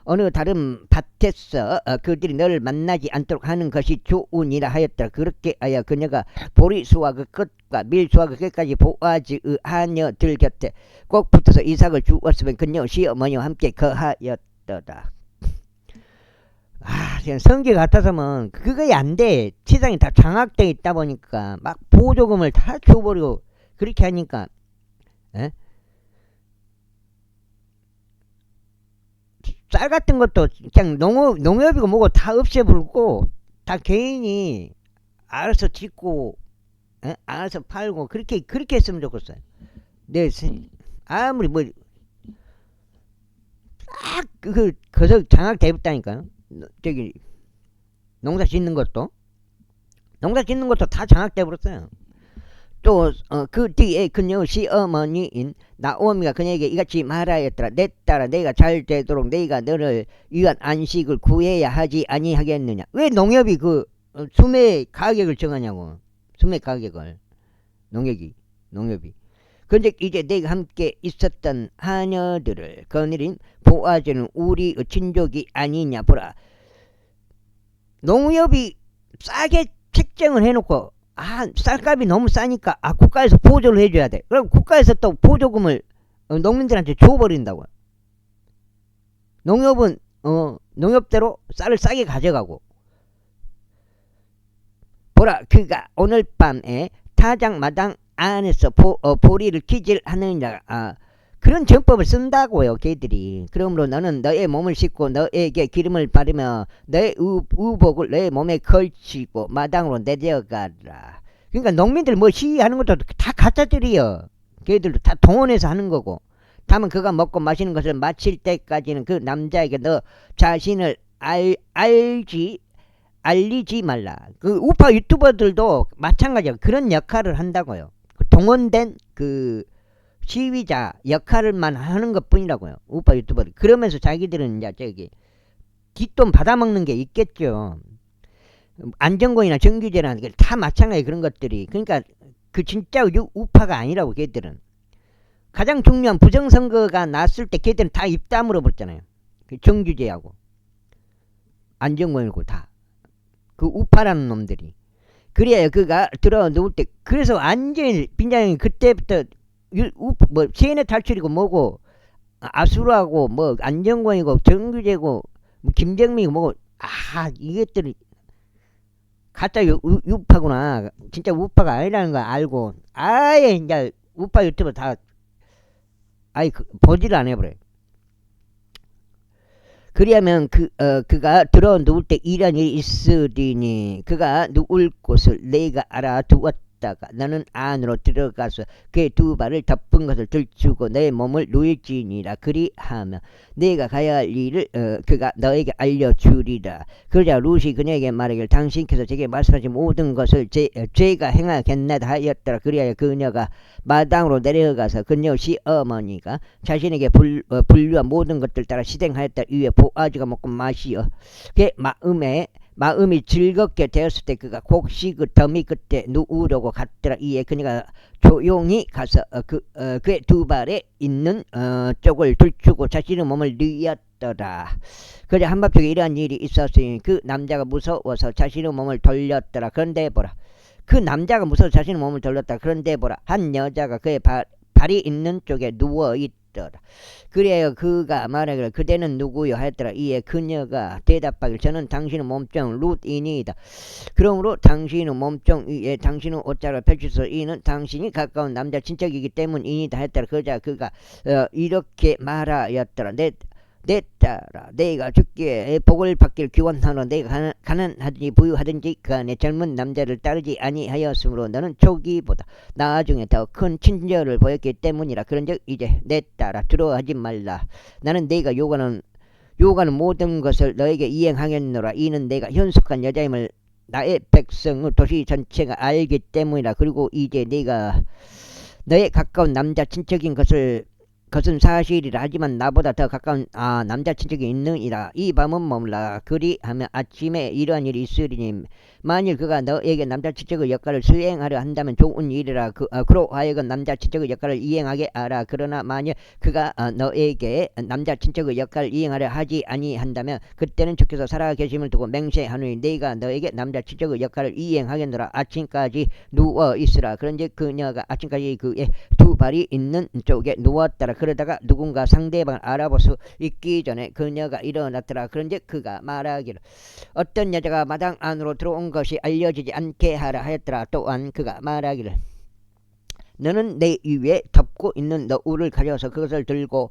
어느 다른 밭에서 그들이 너를 만나지 않도록 하는 것이 좋으니라 하였더라. 그렇게 하여 그녀가 보리수와 그 끝과 밀수와 그 끝까지 보아즈의 하녀들 곁에 꼭 붙어서 이삭을 주었으면 그녀 시어머니와 함께 거하였더라. 그냥 성기 같아서면 그거에 안 돼. 세상이 다 장악돼 있다 보니까 막 보조금을 다 줘버리고 그렇게 하니까 쌀 같은 것도 그냥 농협이고 뭐고 다 없애버리고 다 개인이 알아서 짓고 알아서 팔고 그렇게 했으면 좋겠어요. 네, 아무리 뭐 딱 그거 장악돼 있다니까요. 저기 농사 짓는 것도 다 장악돼 버렸어요. 또 그 뒤에 그녀 시어머니인 나오미가 그녀에게 이같이 말하였더라. 내 딸아 내가 잘 되도록 내가 너를 위한 안식을 구해야 하지 아니하겠느냐. 왜 농협이 그 수매 가격을 정하냐고. 수매 가격을 농협이 근데 이제 내가 함께 있었던 하녀들을 거느린 보아즈는 우리의 친족이 아니냐 보라. 농협이 싸게 책정을 해놓고 쌀값이 너무 싸니까 국가에서 보조를 해줘야 돼. 그럼 국가에서 또 보조금을 농민들한테 줘버린다고. 농협은 농협대로 쌀을 싸게 가져가고. 보라, 그가 오늘 밤에 타작 마당 안에서 보리를 기질하느냐, 그런 전법을 쓴다고요, 걔들이. 그러므로 너는 너의 몸을 씻고 너에게 기름을 바르며 너의 의복을 너의 몸에 걸치고 마당으로 내려가라. 그러니까 농민들 뭐 시위하는 것도 다 가짜들이요. 걔들도 다 동원해서 하는 거고. 다만 그가 먹고 마시는 것을 마칠 때까지는 그 남자에게 너 자신을 알리지 말라. 그 우파 유튜버들도 마찬가지야. 그런 역할을 한다고요. 동원된 그 시위자 역할만 하는 것 뿐이라고요. 우파 유튜버들. 그러면서 자기들은 이제 저기 뒷돈 받아먹는 게 있겠죠. 안정권이나 정규제나 다 마찬가지 그런 것들이. 그러니까 그 진짜 우파가 아니라고 걔들은. 가장 중요한 부정선거가 났을 때 걔들은 다 입담으로 버렸잖아요. 그 정규제하고 안정권이고 다. 그 우파라는 놈들이. 그래야 그가 들어 누울 때. 그래서 완전히 빈장이 그때부터 뭐 세뇌 탈출이고 뭐고 아수라고 뭐 안정권이고 정규제고 뭐 김정민이고 뭐고 이것들이 가짜 우파구나. 진짜 우파가 아니라는 거 알고 아예 이제 우파 유튜버 다 보지를 안 해버려요. 그리하면 그가 들어 누울 때 이런 일이 있으리니 그가 누울 곳을 내가 알아두었다가 너는 안으로 들어가서 그의 두 발을 덮은 것을 들추고 내 몸을 누일지니라. 그리하며 내가 가야 할 일을 그가 너에게 알려주리라. 그러자 룻이 그녀에게 말하기를 당신께서 제게 말씀하신 모든 것을 제가 행하겠나이다 하였더라. 그리하여 그녀가 마당으로 내려가서 그녀 시어머니가 자신에게 분류한 모든 것들 따라 실행하였다. 이에 보아즈가 먹고 마시어 그 마음이 즐겁게 되었을 때 그가 곡식의 더미 끝에 누우려고 갔더라. 이에 그녀가 조용히 가서 그의 두 발에 있는 쪽을 들추고 자신의 몸을 뉘었더라. 그래 한밤중에 이러한 일이 있었으니 그 남자가 무서워서 자신의 몸을 돌렸더라. 그런데 보라, 그 남자가 무서워서 자신의 몸을 돌렸다. 그런데 보라, 한 여자가 그의 발이 있는 쪽에 누워있더라. 그래요 그가 말하기를 그대는 누구요 하였더라. 이에 그녀가 대답하기를 저는 당신의 몸종 룻이니이다. 그러므로 당신의 몸종 위에 당신의 옷자를 펼치소. 이는 당신이 가까운 남자 친척이기 때문이니다 하였더라. 그러자 그가 이렇게 말하였더라. 내 딸아, 내가 죽기에 복을 받길 기원하노. 내가 가난하든지 부유하든지 간에 젊은 남자를 따르지 아니하였으므로 너는 초기보다 나중에 더 큰 친절을 보였기 때문이라. 그런즉 이제 내 딸아 두려워하지 말라. 나는 내가 요구하는 모든 것을 너에게 이행하겠노라. 이는 내가 현숙한 여자임을 나의 백성의 도시 전체가 알기 때문이라. 그리고 이제 내가 너의 가까운 남자 친척인 것은 사실이라. 하지만 나보다 더 가까운 남자 친척이 있느니라. 이 밤은 머물라. 그리하면 아침에 이러한 일이 있으리니 만일 그가 너에게 남자 친척의 역할을 수행하려 한다면 좋은 일이라. 그로 하여금 남자 친척의 역할을 이행하게 하라. 그러나 만일 그가 너에게 남자 친척의 역할을 이행하려 하지 아니한다면 그때는 주께서 살아계심을 두고 맹세하노니 내가 너에게 남자 친척의 역할을 이행하겠노라. 아침까지 누워 있으라. 그런지 그녀가 아침까지 그의 두 발이 있는 쪽에 누웠더라. 그러다가 누군가 상대방을 알아볼 수 있기 전에 그녀가 일어났더라. 그런지 그가 말하기를 어떤 여자가 마당 안으로 들어온 것이 알려지지 않게 하라 하였더라. 또한 그가 말하기를 너는 내 위에 덮고 있는 너울을 가져서 그것을 들고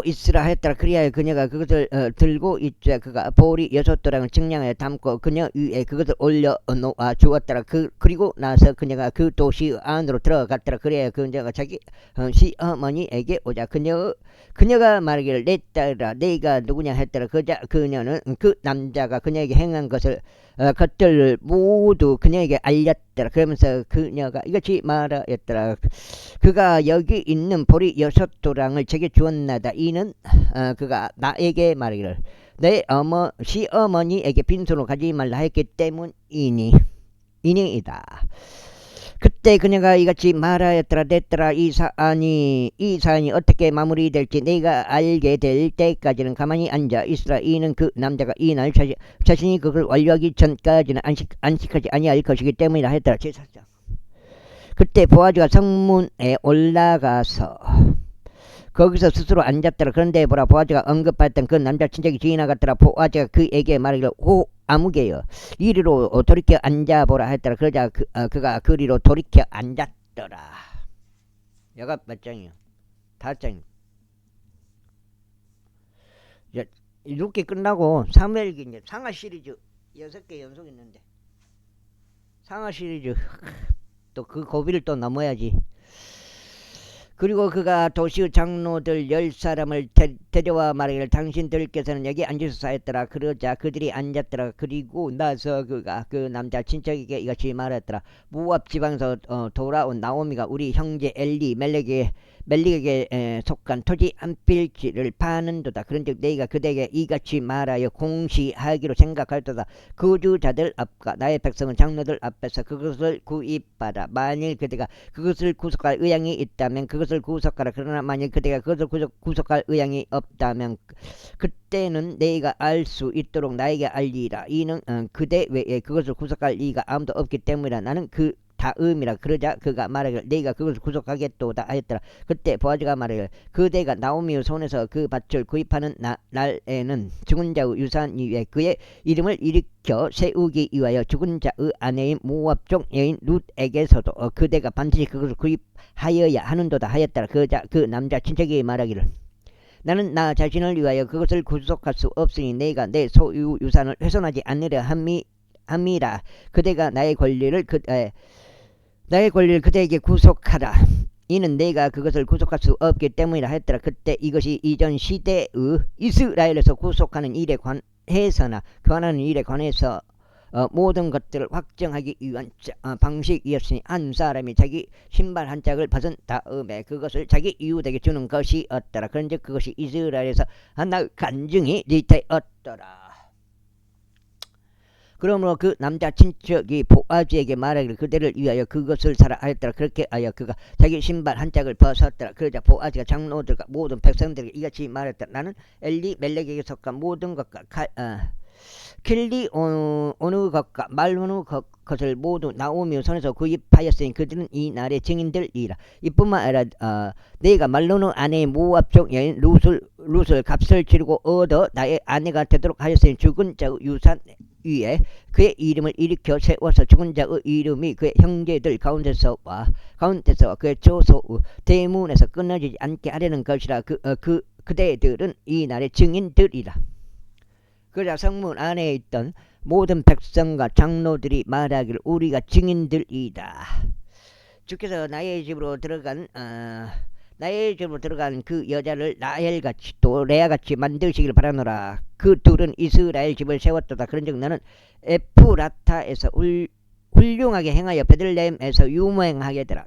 있으라 하였더라. 그리하여 그녀가 그것을 들고 있자 그가 보리 6도랑을 측량하여 담고 그녀 위에 그것을 올려 놓아 주었더라. 그리고 나서 그녀가 그 도시 안으로 들어갔더라. 그리하여 그녀가 자기 시어머니에게 오자 그녀가 말하기를 내 딸아 네가 누구냐 했더라. 그녀는 그 남자가 그녀에게 행한 것을 모두 그녀에게 알렸더라. 그러면서 그녀가 이같이 말하였더라. 그가 여기 있는 보리 6도랑을 제게 주었나다. 이는 그가 나에게 말하기를 내 시어머니에게 빈손으로 가지 말라 했기 때문이니이다. 그때 그녀가 이같이 말하였더라. 됐더라. 이 사안이 어떻게 마무리될지 내가 알게 될 때까지는 가만히 앉아 있으라. 이는 그 남자가 이날 자신이 그걸 완료하기 전까지는 안식하지 아니할 것이기 때문이라 했더라. 제4장. 그때 보아즈가 성문에 올라가서 거기서 스스로 앉았더라. 그런데 보라, 보아즈가 언급했던 그 남자 친척이 지나갔더라. 보아즈가 그에게 말하기를, 오 아무개여, 이리로 돌이켜 앉아보라 했더라. 그러자 그가 그리로 돌이켜 앉았더라. 여가 몇 장이요? 5장. 이렇게 끝나고 사무엘기 이제 상하 시리즈 6개 연속 있는데, 상하 시리즈 또 그 고비를 또 넘어야지. 그리고 그가 도시의 장로들 10사람을 데려와 말하기를, 당신들께서는 여기 앉으소서 했더라. 그러자 그들이 앉았더라. 그리고 나서 그가 그 남자 친척에게 이같이 말했더라. 모압 지방에서 돌아온 나오미가 우리 형제 멜렉에게 속한 토지 한 필지를 파는도다. 그런즉 내가 그대에게 이같이 말하여 공시하기로 생각할도다. 거주자들 앞과 나의 백성은 장로들 앞에서 그것을 구입하라. 만일 그대가 그것을 구속할 의향이 있다면 그것을 구속하라. 그러나 만일 그대가 그것을 구속할 의향이 없다면 그때는 내가 알 수 있도록 나에게 알리라. 이는 그대 외에 그것을 구속할 이가 아무도 없기 때문이라. 나는 그 다음이라. 그러자 그가 말하기를, 내가 그것을 구속하겠도다 하였더라. 그때 보아즈가 말하기를, 그대가 나오미의 손에서 그 밭을 구입하는 날에는 죽은 자의 유산 위에 그의 이름을 일으켜 세우기 위하여 죽은 자의 아내인 모압종 여인 룻에게서도 그대가 반드시 그것을 구입하여야 하는도다 하였더라. 그러자 그 남자 친척이 말하기를, 나는 나 자신을 위하여 그것을 구속할 수 없으니 내가 내 소유 유산을 훼손하지 않으려 함이라. 그대가 나의 권리를 그대에게 구속하라. 이는 내가 그것을 구속할 수 없기 때문이라 했더라. 그때 이것이 이전 시대의 이스라엘에서 구속하는 일에 관해서나 교환하는 일에 관해서 모든 것들을 확정하기 위한 방식이었으니 한 사람이 자기 신발 한 짝을 벗은 다음에 그것을 자기 이웃에게 주는 것이었더라. 그런즉 그것이 이스라엘에서 하나의 간증이 되었더라. 그러므로 그 남자 친척이 보아즈에게 말하기를, 그대를 위하여 그것을 사라 하였더라. 그렇게 하여 그가 자기 신발 한 짝을 벗었더라. 그러자 보아즈가 장로들과 모든 백성들에게 이같이 말했더라. 나는 엘리멜렉에게 속한 모든 것과 길리 어느 것과 말 어느 것을 모두 나오미의 손에서 구입하였으니 그들은 이 날의 증인들이라. 이뿐만 아니라 내가 말로는 아내의 모압종 여인 룻을 값을 치르고 얻어 나의 아내가 되도록 하였으니 죽은 자의 유산 위에 그의 이름을 일으켜 세워서 죽은 자의 이름이 그의 형제들 가운데서와 그의 조소의 대문에서 끊어지지 않게 하려는 것이라. 그대들은 이 날의 증인들이라. 그러자 성문 안에 있던 모든 백성과 장로들이 말하기를, 우리가 증인들이다. 주께서 나의 집으로 들어간 그 여자를 라헬같이 또 레아같이 만드시길 바라노라. 그 둘은 이스라엘 집을 세웠도다. 그런즉 너는 에프라타에서 훌륭하게 행하여 베들레헴에서 유명하게 되라.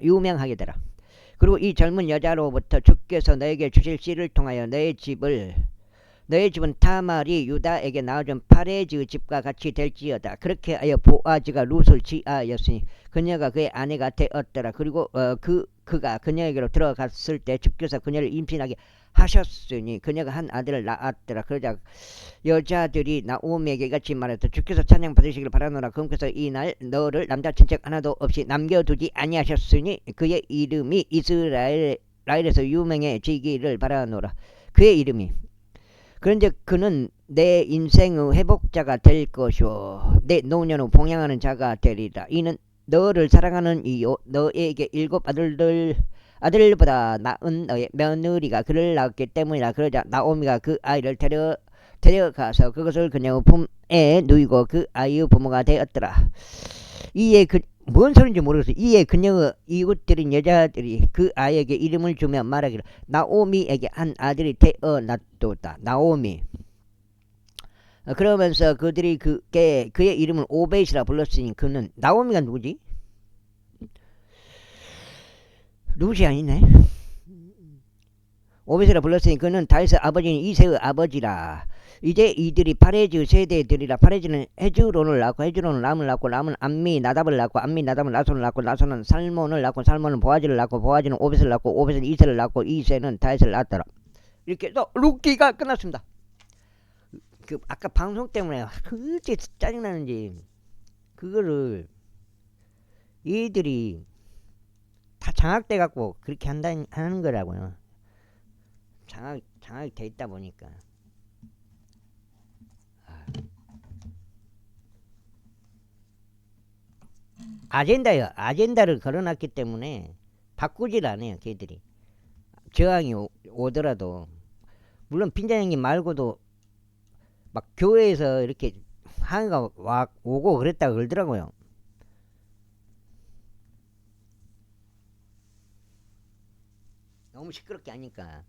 그리고 이 젊은 여자로부터 주께서 너에게 주실 씨를 통하여 너의 집은 타말이 유다에게 낳아준 파레즈의 집과 같이 될지어다. 그렇게 하여 보아즈가 룻을 취하였으니 그녀가 그의 아내가 되었더라. 그리고 그가 그녀에게로 들어갔을 때 주께서 그녀를 임신하게 하셨으니 그녀가 한 아들을 낳았더라. 그러자 여자들이 나오미에게 이같이 말했다. 주께서 찬양 받으시길 바라노라. 그분께서 이날 너를 남자 친척 하나도 없이 남겨두지 아니하셨으니 그의 이름이 이스라엘에서 유명해지기를 바라노라. 그의 이름이 그런즉 그는 내 인생의 회복자가 될 것이요 내 노년의 봉양하는 자가 되리라. 이는 너를 사랑하는 이요 너에게 7 아들보다 나은 너의 며느리가 그를 낳았기 때문이라. 그러자 나오미가 그 아이를 데려가서 그것을 그녀의 품에 누이고 그 아이의 부모가 되었더라. 이에 뭔 소리인지 모르겠어요. 이에 그녀의 이웃들인 여자들이 그 아이에게 이름을 주며 말하기를, 나오미에게 한 아들이 태어났도다. 나오미. 그러면서 그들이 그의 이름을 오벳이라 불렀으니 그는 나오미가 누구지? 룻이 아니네. 오벳이라 불렀으니 그는 다윗의 아버지인 이새의 아버지라. 이제 이들이 파레즈 세대들이라 파레즈는 헤즈론을 낳고 헤즈론은 람을 낳고 람은 암미 나답을 낳고 암미 나답은 나손을 낳고 나손은 살몬을 낳고 살몬은 보아즈를 낳고 보아즈는 오벳을 낳고 오벳은 이세를 낳고 이세는 다윗을 낳았더라. 이렇게 해서 룻기가 끝났습니다. 그 아까 방송 때문에 그렇게 짜증나는지 그거를 얘들이 다 장악돼 갖고 그렇게 하는 거라고요. 장악이 돼 있다 보니까. 아젠다요. 아젠다를 걸어놨기 때문에 바꾸질 않아요. 걔들이. 저항이 오더라도 물론 빈자 형님 말고도 막 교회에서 이렇게 항의가 오고 그랬다고 그러더라고요. 너무 시끄럽게 하니까.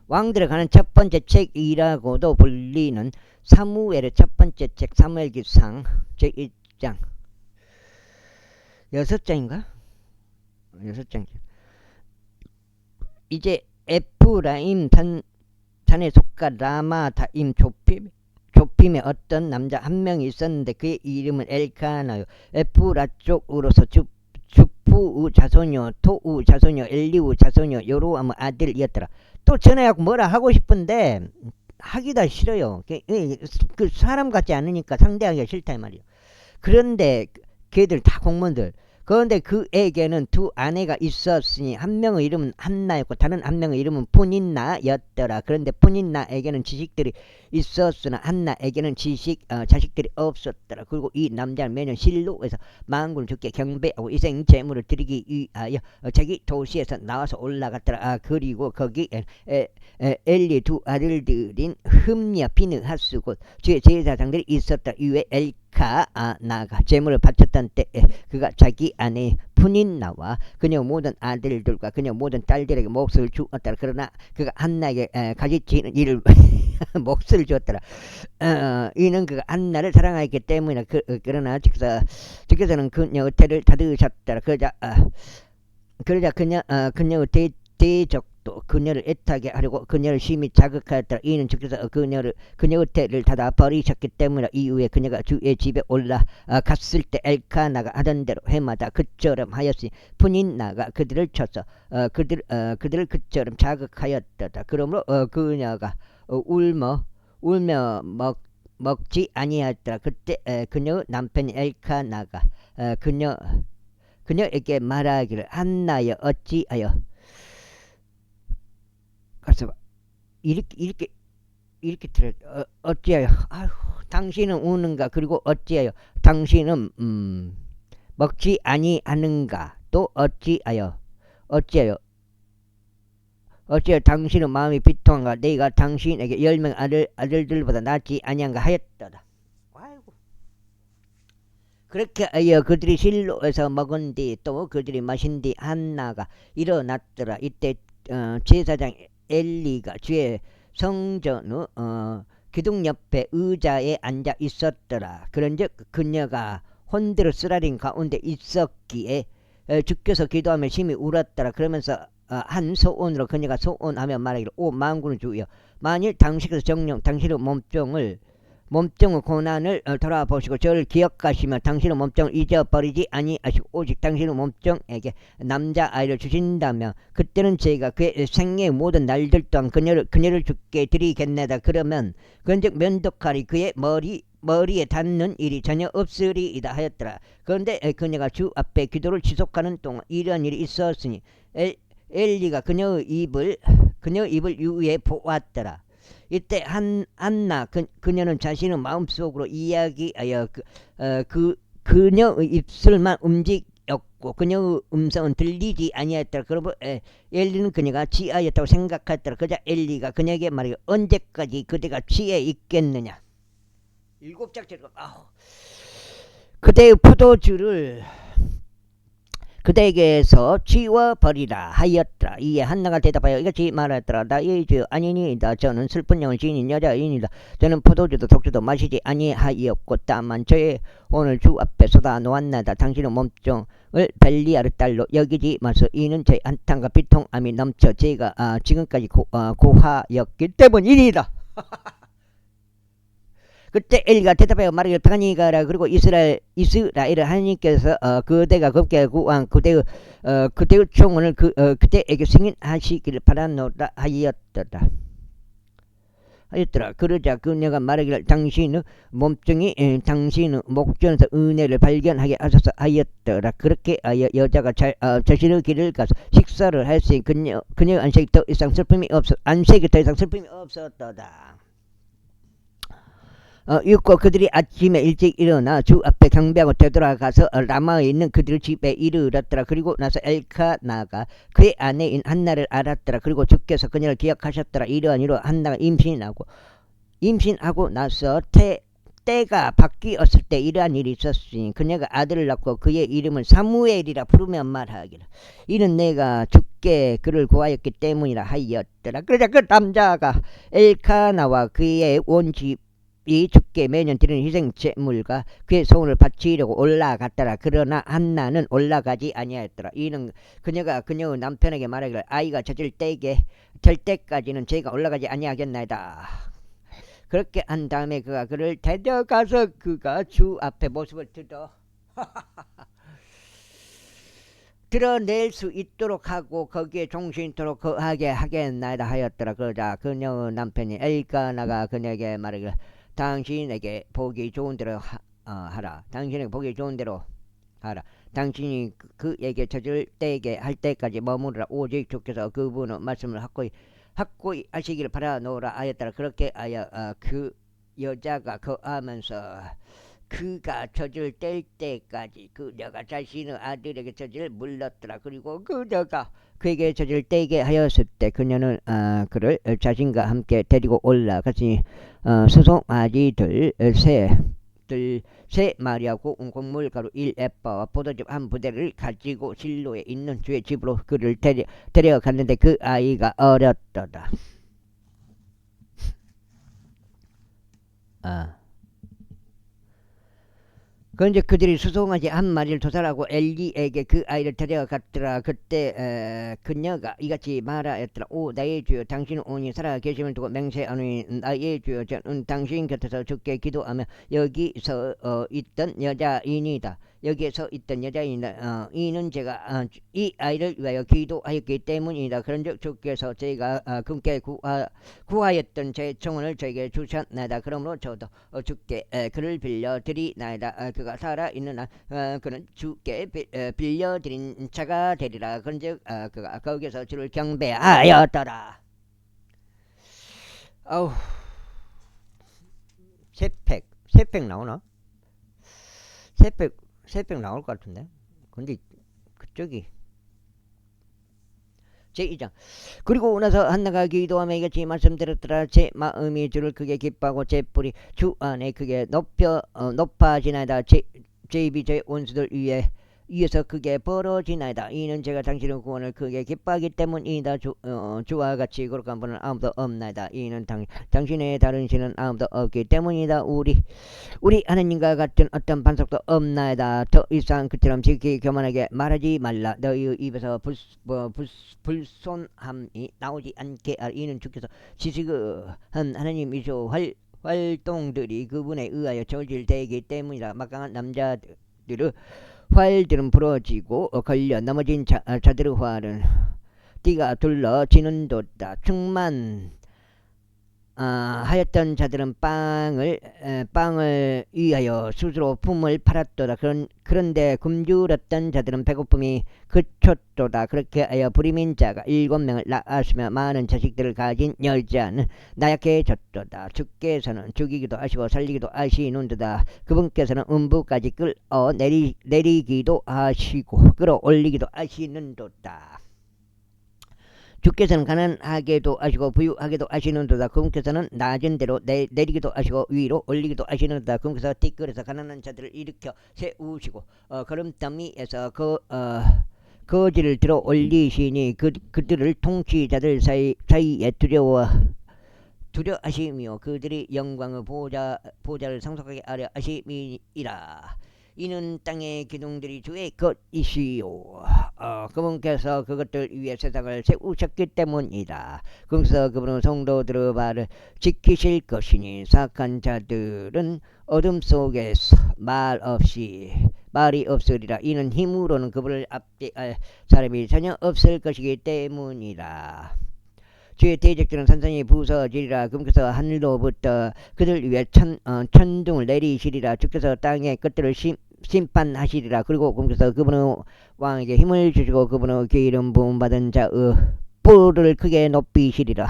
왕들에 관한 첫 번째 책이라고도 불리는 사무엘의 첫 번째 책 사무엘기상 제1장 6장인가? 6장. 이제 에프라임 산에 속한 라마다임 좁힘에 어떤 남자 한 명이 있었는데 그의 이름은 엘카나요. 에프라 쪽으로서 주푸우 자손이요 토우 자손이요 엘리우 자손이요 요로암의 아들이었더라. 또 전화하고 뭐라 하고 싶은데 하기가 싫어요. 그 사람 같지 않으니까 상대하기가 싫다 이 말이에요. 그런데 걔들 다 공무원들. 그런데 그에게는 두 아내가 있었으니 한 명의 이름은 한나였고 다른 한 명의 이름은 푸닌나였더라. 그런데 푸닌나에게는 지식들이 있었으나 한나에게는 자식들이 없었더라. 그리고 이 남자는 매년 실로에서 만군을 주께 경배하고 이생 제물을 드리기 위하여 자기 도시에서 나와서 올라갔더라. 그리고 거기 엘리 두 아들들인 흠냐 비느하스 곧 주의 제사장들이 있었다. 이외 엘카나가 제물을 바쳤던 때에 그가 자기 아내 푸닌나와 그녀 모든 아들들과 그녀 모든 딸들에게 몫을 주었더라. 그러나 그가 한나에게 가지치는 일을 몫을 주었더라. 이는 그가 한나를 사랑하였기 때문이라. 그러나 주께서는 그녀의 태를 닫으셨더라. 그러자 그녀의 대적도 그녀를 애타게 하려고 그녀를 심히 자극하였더라. 이는 주께서 그녀의 태를 닫아 버리셨기 때문이라. 이후에 그녀가 주의 집에 올라갔을 때 엘카나가 하던 대로 해마다 그처럼 하였으니 푸닌나가 그들을 쳐서 그들을 그처럼 자극하였더라. 그러므로 그녀가 울며 먹지 아니하였더라. 그때 그녀의 남편 엘카나가 그녀에게 말하기를 한나여 어찌하여 가서 이렇게 들어 어찌하여 당신은 우는가. 그리고 어찌하여 당신은 먹지 아니하는가. 또 어찌하여 당신은 마음이 비통한가. 내가 당신에게 10명 아들들보다 낫지 아니한가 하였더라. 아이고. 그렇게 하여 그들이 실로에서 먹은 뒤 또 그들이 마신 뒤 한나가 일어났더라. 이때 제사장 엘리가 주의 성전의 기둥 옆에 의자에 앉아 있었더라. 그런즉 그녀가 혼대로 쓰라린 가운데 있었기에 주께서 기도하며 심히 울었더라. 그러면서 한 소원으로 그녀가 소원하며 말하기를 오 만군의 주여 만일 당신께서 정령 당신의 몸종의 고난을 돌아보시고 저를 기억하시며 당신의 몸종을 잊어버리지 아니하시고 오직 당신의 몸종에게 남자아이를 주신다면 그때는 제가 그의 생애의 모든 날들 동안 그녀를 주께 드리겠나이다. 그러면 그런즉 면도칼이 그의 머리에 닿는 일이 전혀 없으리이다 하였더라. 그런데 그녀가 주 앞에 기도를 지속하는 동안 이런 일이 있었으니 엘리가 그녀의 입을 유의해 보았더라. 이때 한나 그녀는 자신의 마음속으로 이야기하여 그녀의 입술만 움직였고 그녀의 음성은 들리지 아니하였더라. 그러므로 엘리는 그녀가 취하였다고 생각하였더라. 그자 엘리가 그녀에게 말하기를 언제까지 그대가 취해 있겠느냐. 7장째로 그대의 포도주를 그대에게서 지워버리라 하였더라. 이에 한나가 대답하여 이같이 말하였더라. 나의 주 아니니이다. 저는 슬픈 영을 지닌 여자이니이다. 저는 포도주도 독주도 마시지 아니하였고 다만 저의 오늘 주 앞에 쏟아 놓았나이다. 당신의 몸종을 벨리아르 딸로 여기지 마소. 이는 제 한탄과 비통함이 넘쳐 제가 지금까지 고하였기 때문이니이다. 그때 엘리가 대답하여 말하기를 평안히 가라. 그리고 이스라엘을 하나님께서 그대가 겁게 구한 그대의 총을 그대에게 승인하시기를 바라노라 하였더라. 그러자 그녀가 말하기를 당신의 몸뚱이 당신의 목전에서 은혜를 발견하게 하소서 하였더라. 그렇게 하여 여자가 자신의 길을 가서 식사를 했으니 그녀의 안색이 더 이상 슬픔이 없었더라. 읽고 그들이 아침에 일찍 일어나 주 앞에 경배하고 되돌아가서 라마에 있는 그들 집에 이르렀더라. 그리고 나서 엘카나가 그의 아내인 한나를 알았더라. 그리고 주께서 그녀를 기억하셨더라. 이러한 이로 한나가 임신하고 나서 때가 바뀌었을 때 이러한 일이 있었으니 그녀가 아들을 낳고 그의 이름을 사무엘이라 부르며 말하기를 이는 내가 주께 그를 구하였기 때문이라 하였더라. 그러자 그 남자가 엘카나와 그의 온 집이 주께 매년 드리는 희생 제물과 그의 소원을 바치려고 올라갔더라. 그러나 한나는 올라가지 아니하였더라. 이는 그녀가 그녀의 남편에게 말하기를 아이가 젖을 때까지는 제가 올라가지 아니하겠나이다. 그렇게 한 다음에 그가 그를 데려가서 그가 주 앞에 모습을 드러낼 수 있도록 하고 거기에 종신토록 거하게 하겠나이다 하였더라. 그러자 그녀의 남편이 엘까나가 그녀에게 말하기를 당신에게 보기 좋은 대로 하라. 당신에게 보기 좋은 대로 하라. 당신이 그에게 젖을 떼게 할 때까지 머무르라. 오직 주께서 그분의 말씀을 확고히 하시기를 바라노라 하였더라. 그렇게 하여 그 여자가 거하면서 그가 젖을 뗄 때까지 그녀가 자신의 아들에게 젖을 물렀더라. 그리고 그녀가 그에게 젖을 떼게 하였을 때 그녀는 그를 자신과 함께 데리고 올라갔으니 수송아지들 세 마리하고 곡물가루 1에바와 포도즙 한 부대를 가지고 실로에 있는 주의 집으로 그를 데려갔는데 그 아이가 어렸더라. 그런데 그들이 수송아지 한 마리를 도살하고 엘리에게 그 아이를 데려갔더라. 그때 그녀가 이같이 말하였더라. 오 나의 주여 당신은 온히 살아 계심을 두고 맹세하노니 나의 주여 저는 당신 곁에서 주께 기도하며 여기서 있던 여자인이다. 여기에서 있던 여자인이다. 이는 제가 이 아이를 위하여 기도하였기 때문이다. 그런즉 주께서 제가 그분께 구하였던 제 청혼을 저에게 주셨나이다. 그러므로 저도 주께 그를 빌려드리나이다. 그가 살아있는 그는 주께 빌려드린 자가 되리라. 그런즉 그가 거기서 주를 경배하였더라. 아우 세팩 나오나? 세팩 나올 것 같은데. 근데 그쪽이 제2장. 그리고 나서 한나가 기도하며 이같이 말씀드렸더라. 제 마음이 주를 크게 기뻐하고 제 뿔이 주 안에 크게 높아지나이다. 제 입이 제 원수들 위에서 크게 벌어지나이다. 이는 제가 당신의 구원을 크게 기뻐하기 때문이다. 주와 같이 거룩한 분은 아무도 없나이다. 이는 당신의 다른 신은 아무도 없기 때문이다. 우리 하나님과 같은 어떤 반석도 없나이다. 더 이상 그처럼 지극히 교만하게 말하지 말라. 너희의 입에서 불손함이 나오지 않게 하라. 이는 주께서 지식한 하나님이시오. 활동들이 그분에 의하여 저질되기 때문이다. 막강한 남자들의 활들은 부러지고 걸려 넘어진 자들의 활은 띠가 둘러지는도다. 하였던 자들은 빵을 위하여 스스로 품을 팔았도다. 그런데 굶주렸던 자들은 배고픔이 그쳤도다. 그렇게 하여 불임인 자가 7명을 낳았으며 많은 자식들을 가진 여자는 나약해졌도다. 주께서는 죽이기도 하시고 살리기도 하시는도다. 그분께서는 음부까지 끌어내리기도 하시고 끌어올리기도 하시는도다. 주께서는 가난하게도 하시고 부유하게도 하시는도다. 그분께서는 낮은 데로 내리기도 하시고 위로 올리기도 하시는도다. 그분께서 티끌에서 가난한 자들을 일으켜 세우시고 거름더미에서 거지를 들어 올리시니 그들을 통치자들 사이에 두려하시며 그들이 영광의 보좌를 상속하게 하려 하심이라. 이는 땅의 기둥들이 주의 것이시요. 그분께서 그것들 위에 세상을 세우셨기 때문이다. 그래서 그분은 성도들의 말을 지키실 것이니 사악한 자들은 어둠 속에서 말이 없으리라. 이는 힘으로는 그분을 앞대할 사람이 전혀 없을 것이기 때문이라. 주의 대적들은 산산이 부서지리라. 그분께서 하늘로부터 그들 위에 천둥을 내리시리라. 주께서 땅의 끝들을 심판하시리라. 그리고 그분께서 그분의 왕에게 힘을 주시고 그분의 기름 부음 받은 자의 뿔을 크게 높이시리라.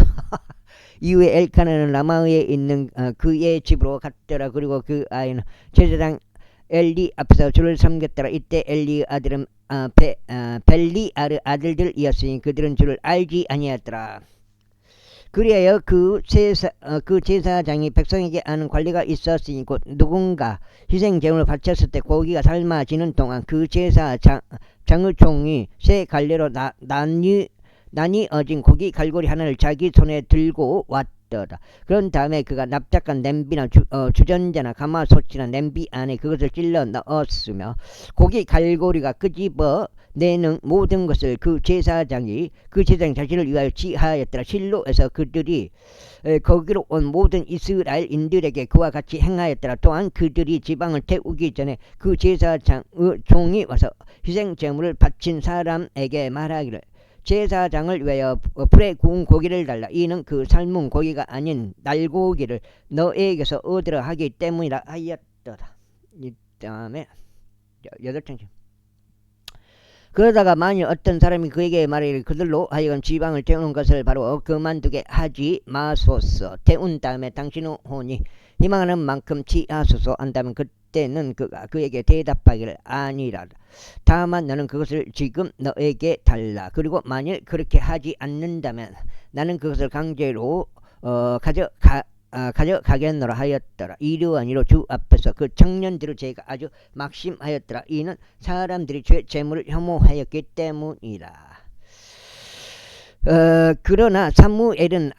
이후에 엘카나는 라마에 있는 그의 집으로 갔더라. 그리고 그 아이는 제사장 엘리 앞에서 주를 섬겼더라. 이때 엘리 아들은 벨리아르 아들들이었으니 그들은 주를 알지 아니하였더라. 그리하여 그 제사장이 백성에게 아는 관리가 있었으니 곧 누군가 희생제물을 바쳤을 때 고기가 삶아지는 동안 그 제사장의 종이 새 갈래로 나뉘어진 고기 갈고리 하나를 자기 손에 들고 왔더라. 그런 다음에 그가 납작한 냄비나 주전자나 가마솥이나 냄비 안에 그것을 찔러 넣었으며 고기 갈고리가 끄집어 내는 모든 것을 그 제사장이 자신을 위하여 지하였더라. 실로에서 그들이 거기로 온 모든 이스라엘인들에게 그와 같이 행하였더라. 또한 그들이 지방을 태우기 전에 그 제사장의 종이 와서 희생제물을 바친 사람에게 말하기를 제사장을 위하여 불에 구운 고기를 달라. 이는 그 삶은 고기가 아닌 날고기를 너에게서 얻으라 하기 때문이라 하였더라. 이 다음에 8장. 그러다가 만일 어떤 사람이 그에게 말하기를 그들로 하여금 지방을 태우는 것을 바로 그만두게 하지 마소서. 태운 다음에 당신의 혼이 희망하는 만큼 취하소서 한다면 그때는 그가 그에게 대답하기를 아니라. 다만 너는 그것을 지금 너에게 달라. 그리고 만일 그렇게 하지 않는다면 나는 그것을 강제로 가져가겠노라 하였더라. 이러한 이로 주 앞에서 그 청년들의 죄가 아주 막심하였더라. 이는 사람들이 재물을 혐오하였기 때문이라. 그러나 사무엘은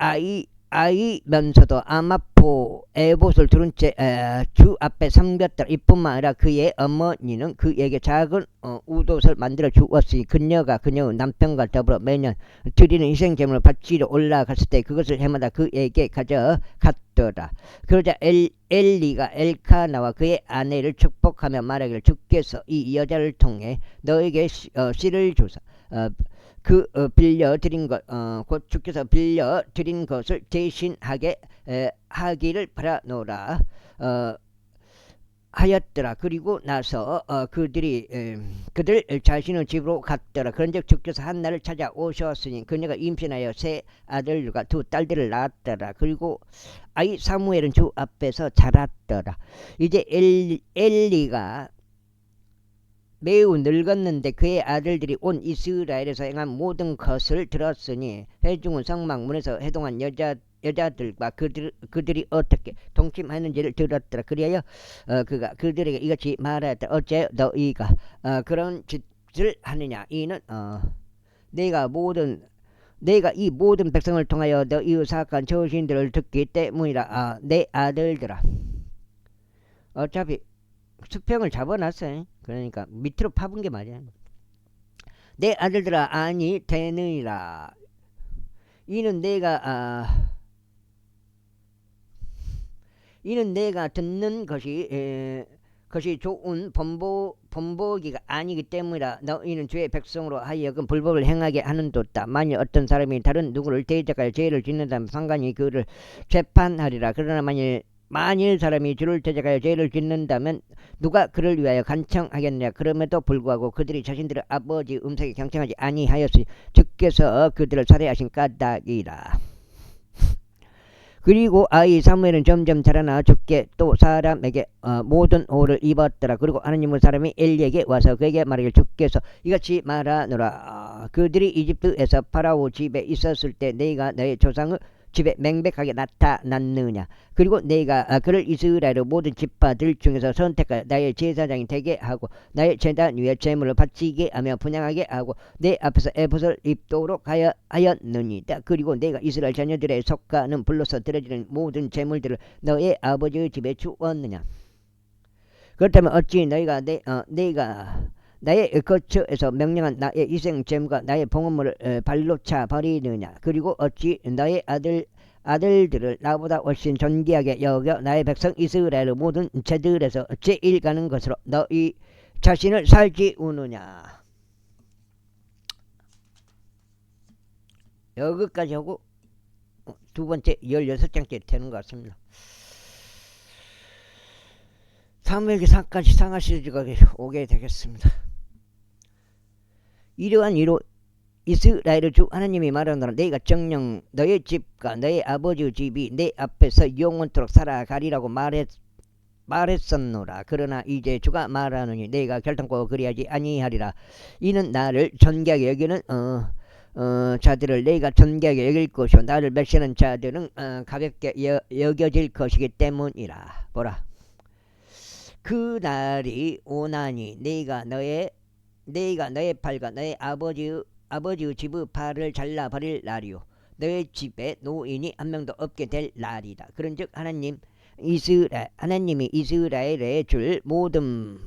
아이면서도 아마포 에봇을 두른 채 주 앞에 섬겼더라. 이뿐만 아니라 그의 어머니는 그에게 작은 우돛을 만들어 주었으니 그녀가 그녀의 남편과 더불어 매년 드리는 희생제물을 바치러 올라갔을 때 그것을 해마다 그에게 가져갔더라. 그러자 엘리가 엘카나와 그의 아내를 축복하며 말하기를 주께서 이 여자를 통해 너에게 씨를 주사 빌려드린 것, 곧 주께서 빌려드린 것을 대신하게 하기를 바라노라 하였더라. 그리고 나서 그들 자신의 집으로 갔더라. 그런즉 주께서 한나를 찾아오셨으니 그녀가 임신하여 세 아들과 두 딸들을 낳았더라. 그리고 아이 사무엘은 주 앞에서 자랐더라. 이제 엘리가 매우 늙었는데 그의 아들들이 온 이스라엘에서 행한 모든 것을 들었으니 회중은 성막문에서 해동한 여자들과 그들이 어떻게 동침하는지를 들었더라. 그리하여 그가 그들에게 이같이 말하였다. 어째 너희가 그런 짓을 하느냐. 이는 내가 이 모든 백성을 통하여 너희의 사악한 저신들을 듣기 때문이라. 내 아들들아, 어차피 수평을 잡아놨어요. 그러니까 밑으로 파본 게 맞아요. 내 아들들아 아니 되느니라. 이는 내가 듣는 것이 좋은 본보기가 아니기 때문이라. 너희는 주의 백성으로 하여금 불법을 행하게 하는도다. 만일 어떤 사람이 다른 누구를 대적하여 죄를 짓는다면 상관이 그를 재판하리라. 그러나 만일 사람이 주를 대적하여 죄를 짓는다면 누가 그를 위하여 간청하겠느냐. 그럼에도 불구하고 그들이 자신들의 아버지 음색에 경청하지 아니하였으니 주께서 그들을 살해하신 까닭이라. 그리고 아이 사무엘은 점점 자라나 죽게 또 사람에게 모든 오를 입었더라. 그리고 하나님의 사람이 엘리에게 와서 그에게 말하기를 주께서 이같이 말하노라. 그들이 이집트에서 파라오 집에 있었을 때 너희가 너의 조상의 집에 명백하게 나타났느냐. 그리고 내가 그를 이스라엘의 모든 지파들 중에서 선택하여 나의 제사장이 되게 하고 나의 제단 위에 제물을 바치게 하며 분향하게 하고 내 앞에서 에봇을 입도록 하였느니라. 그리고 내가 이스라엘 자녀들에 속하는 불로서 드려지는 모든 제물들을 너의 아버지의 집에 주었느냐. 그렇다면 어찌 너희가 내가 나의 거처에서 명령한 나의 희생제물과 나의 봉헌물을 발로 차 버리느냐. 그리고 어찌 너의 아들들을 나보다 훨씬 존귀하게 여겨 나의 백성 이스라엘의 모든 죄들에서 제일 가는 것으로 너희 자신을 살지 우느냐. 여기까지 하고 두 번째 16장째 되는 것 같습니다. 사무엘기상까지 상하 시리즈가 오게 되겠습니다. 이러한 이로 이스라엘의 주 하나님이 말하노라. 너희가 정녕 너의 집과 너의 아버지의 집이 내 앞에서 영원토록 살아가리라고 말했었노라. 그러나 이제 주가 말하노니 내가 결단코 그리하지 아니하리라. 이는 나를 존귀하게 여기는 자들을 내가 존귀하게 여길 것이요 나를 멸시하는 자들은 가볍게 여겨질 것이기 때문이라. 보라, 그 날이 오나니 내가 너의 팔과 너의 아버지의 집의 팔을 잘라버릴 날이요 너의 집에 노인이 한 명도 없게 될 날이다. 그런즉 하나님이 이스라엘에 줄 모든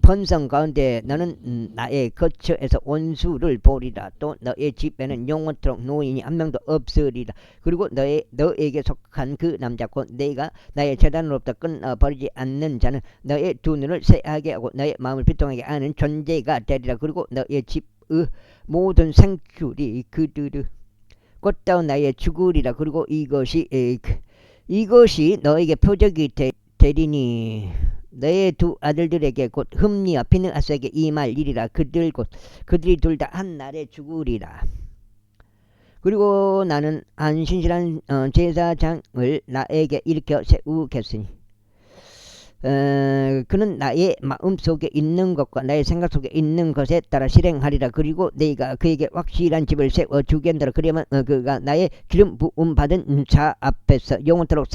번성 가운데 너는 나의 거처에서 원수를 보리라. 또 너의 집에는 영원토록 노인이 한 명도 없으리라. 그리고 너에게 속한 그 남자 곧 내가 나의 재단으로부터 끊어버리지 않는 자는 너의 두 눈을 새하게 하고 너의 마음을 비통하게 하는 존재가 되리라. 그리고 너의 집의 모든 생출이 그들의 꽃다운 나의 죽으리라. 그리고 이것이 너에게 표적이 되리니 너의 두 아들들에게 곧 흠니와 비느하스에게 임할 일이라. 그들이 둘 다 한 날에 죽으리라. 그리고 나는 한 신실한 제사장을 나에게 일으켜 세우겠으니 그는 나의 마음속에 있는 것과 나의 생각 속에 있는 것에 따라 실행하리라. 그리고 내가 그에게 확실한 집을 세워주겠노라. 그러면 그가 나의 기름 부음 받은 자 앞에서 영원토록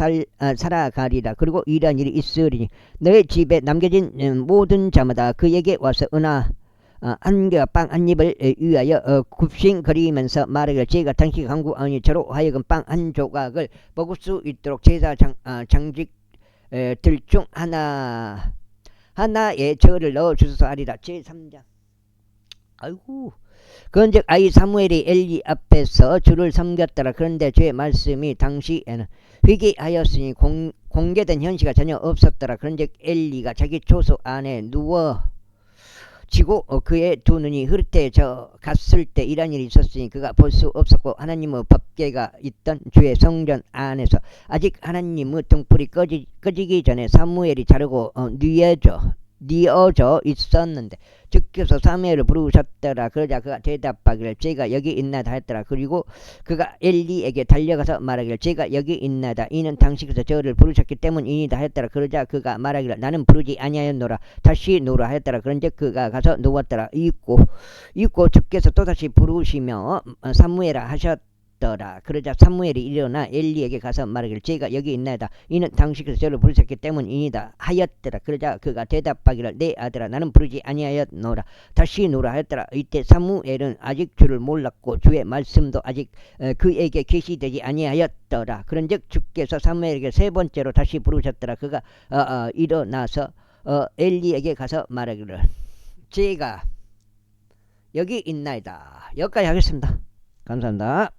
살아가리라. 그리고 이러한 일이 있으리니 너의 집에 남겨진 모든 자마다 그에게 와서 은하 한 개와 빵 한 입을 위하여 굽신거리면서 말하기를 제가 당신이 간구하니 저로 하여금 빵 한 조각을 먹을 수 있도록 장직 들 중 하나에 저를 넣어 주소서 하리라. 제3장. 아이고. 그런즉 아이 사무엘이 엘리 앞에서 주를 섬겼더라. 그런데 주의 말씀이 당시에는 회개하였으니 공개된 현시가 전혀 없었더라. 그런즉 엘리가 자기 초소 안에 누워지고 그의 두 눈이 흐릿해져 갔을 때 이런 일이 있었으니 그가 볼 수 없었고 하나님의 법궤가 있던 주의 성전 안에서 아직 하나님의 등불이 꺼지기 전에 사무엘이 자르고 뉘어져 있었는데 주께서 사무엘을 부르셨더라. 그러자 그가 대답하기를 제가 여기 있나다 했더라. 그리고 그가 엘리에게 달려가서 말하기를 제가 여기 있나다. 이는 당신께서 저를 부르셨기 때문이니다 했더라. 그러자 그가 말하기를 나는 부르지 아니하였노라. 다시 누우라 했더라. 그런즉 그가 가서 누웠더라. 잊고 주께서 또다시 부르시며 사무엘아 하셨더라. 그러자 사무엘이 일어나 엘리에게 가서 말하기를 제가 여기 있나이다. 이는 당신께서 저를 부르셨기 때문이니다 하였더라. 그러자 그가 대답하기를 내 아들아 나는 부르지 아니하였노라. 다시 누우라 했더라. 이때 사무엘은 아직 주를 몰랐고 주의 말씀도 아직 그에게 계시되지 아니하였더라. 그런즉 주께서 사무엘에게 세 번째로 다시 부르셨더라. 그가 일어나서 엘리에게 가서 말하기를 제가 여기 있나이다. 여기까지 하겠습니다. 감사합니다.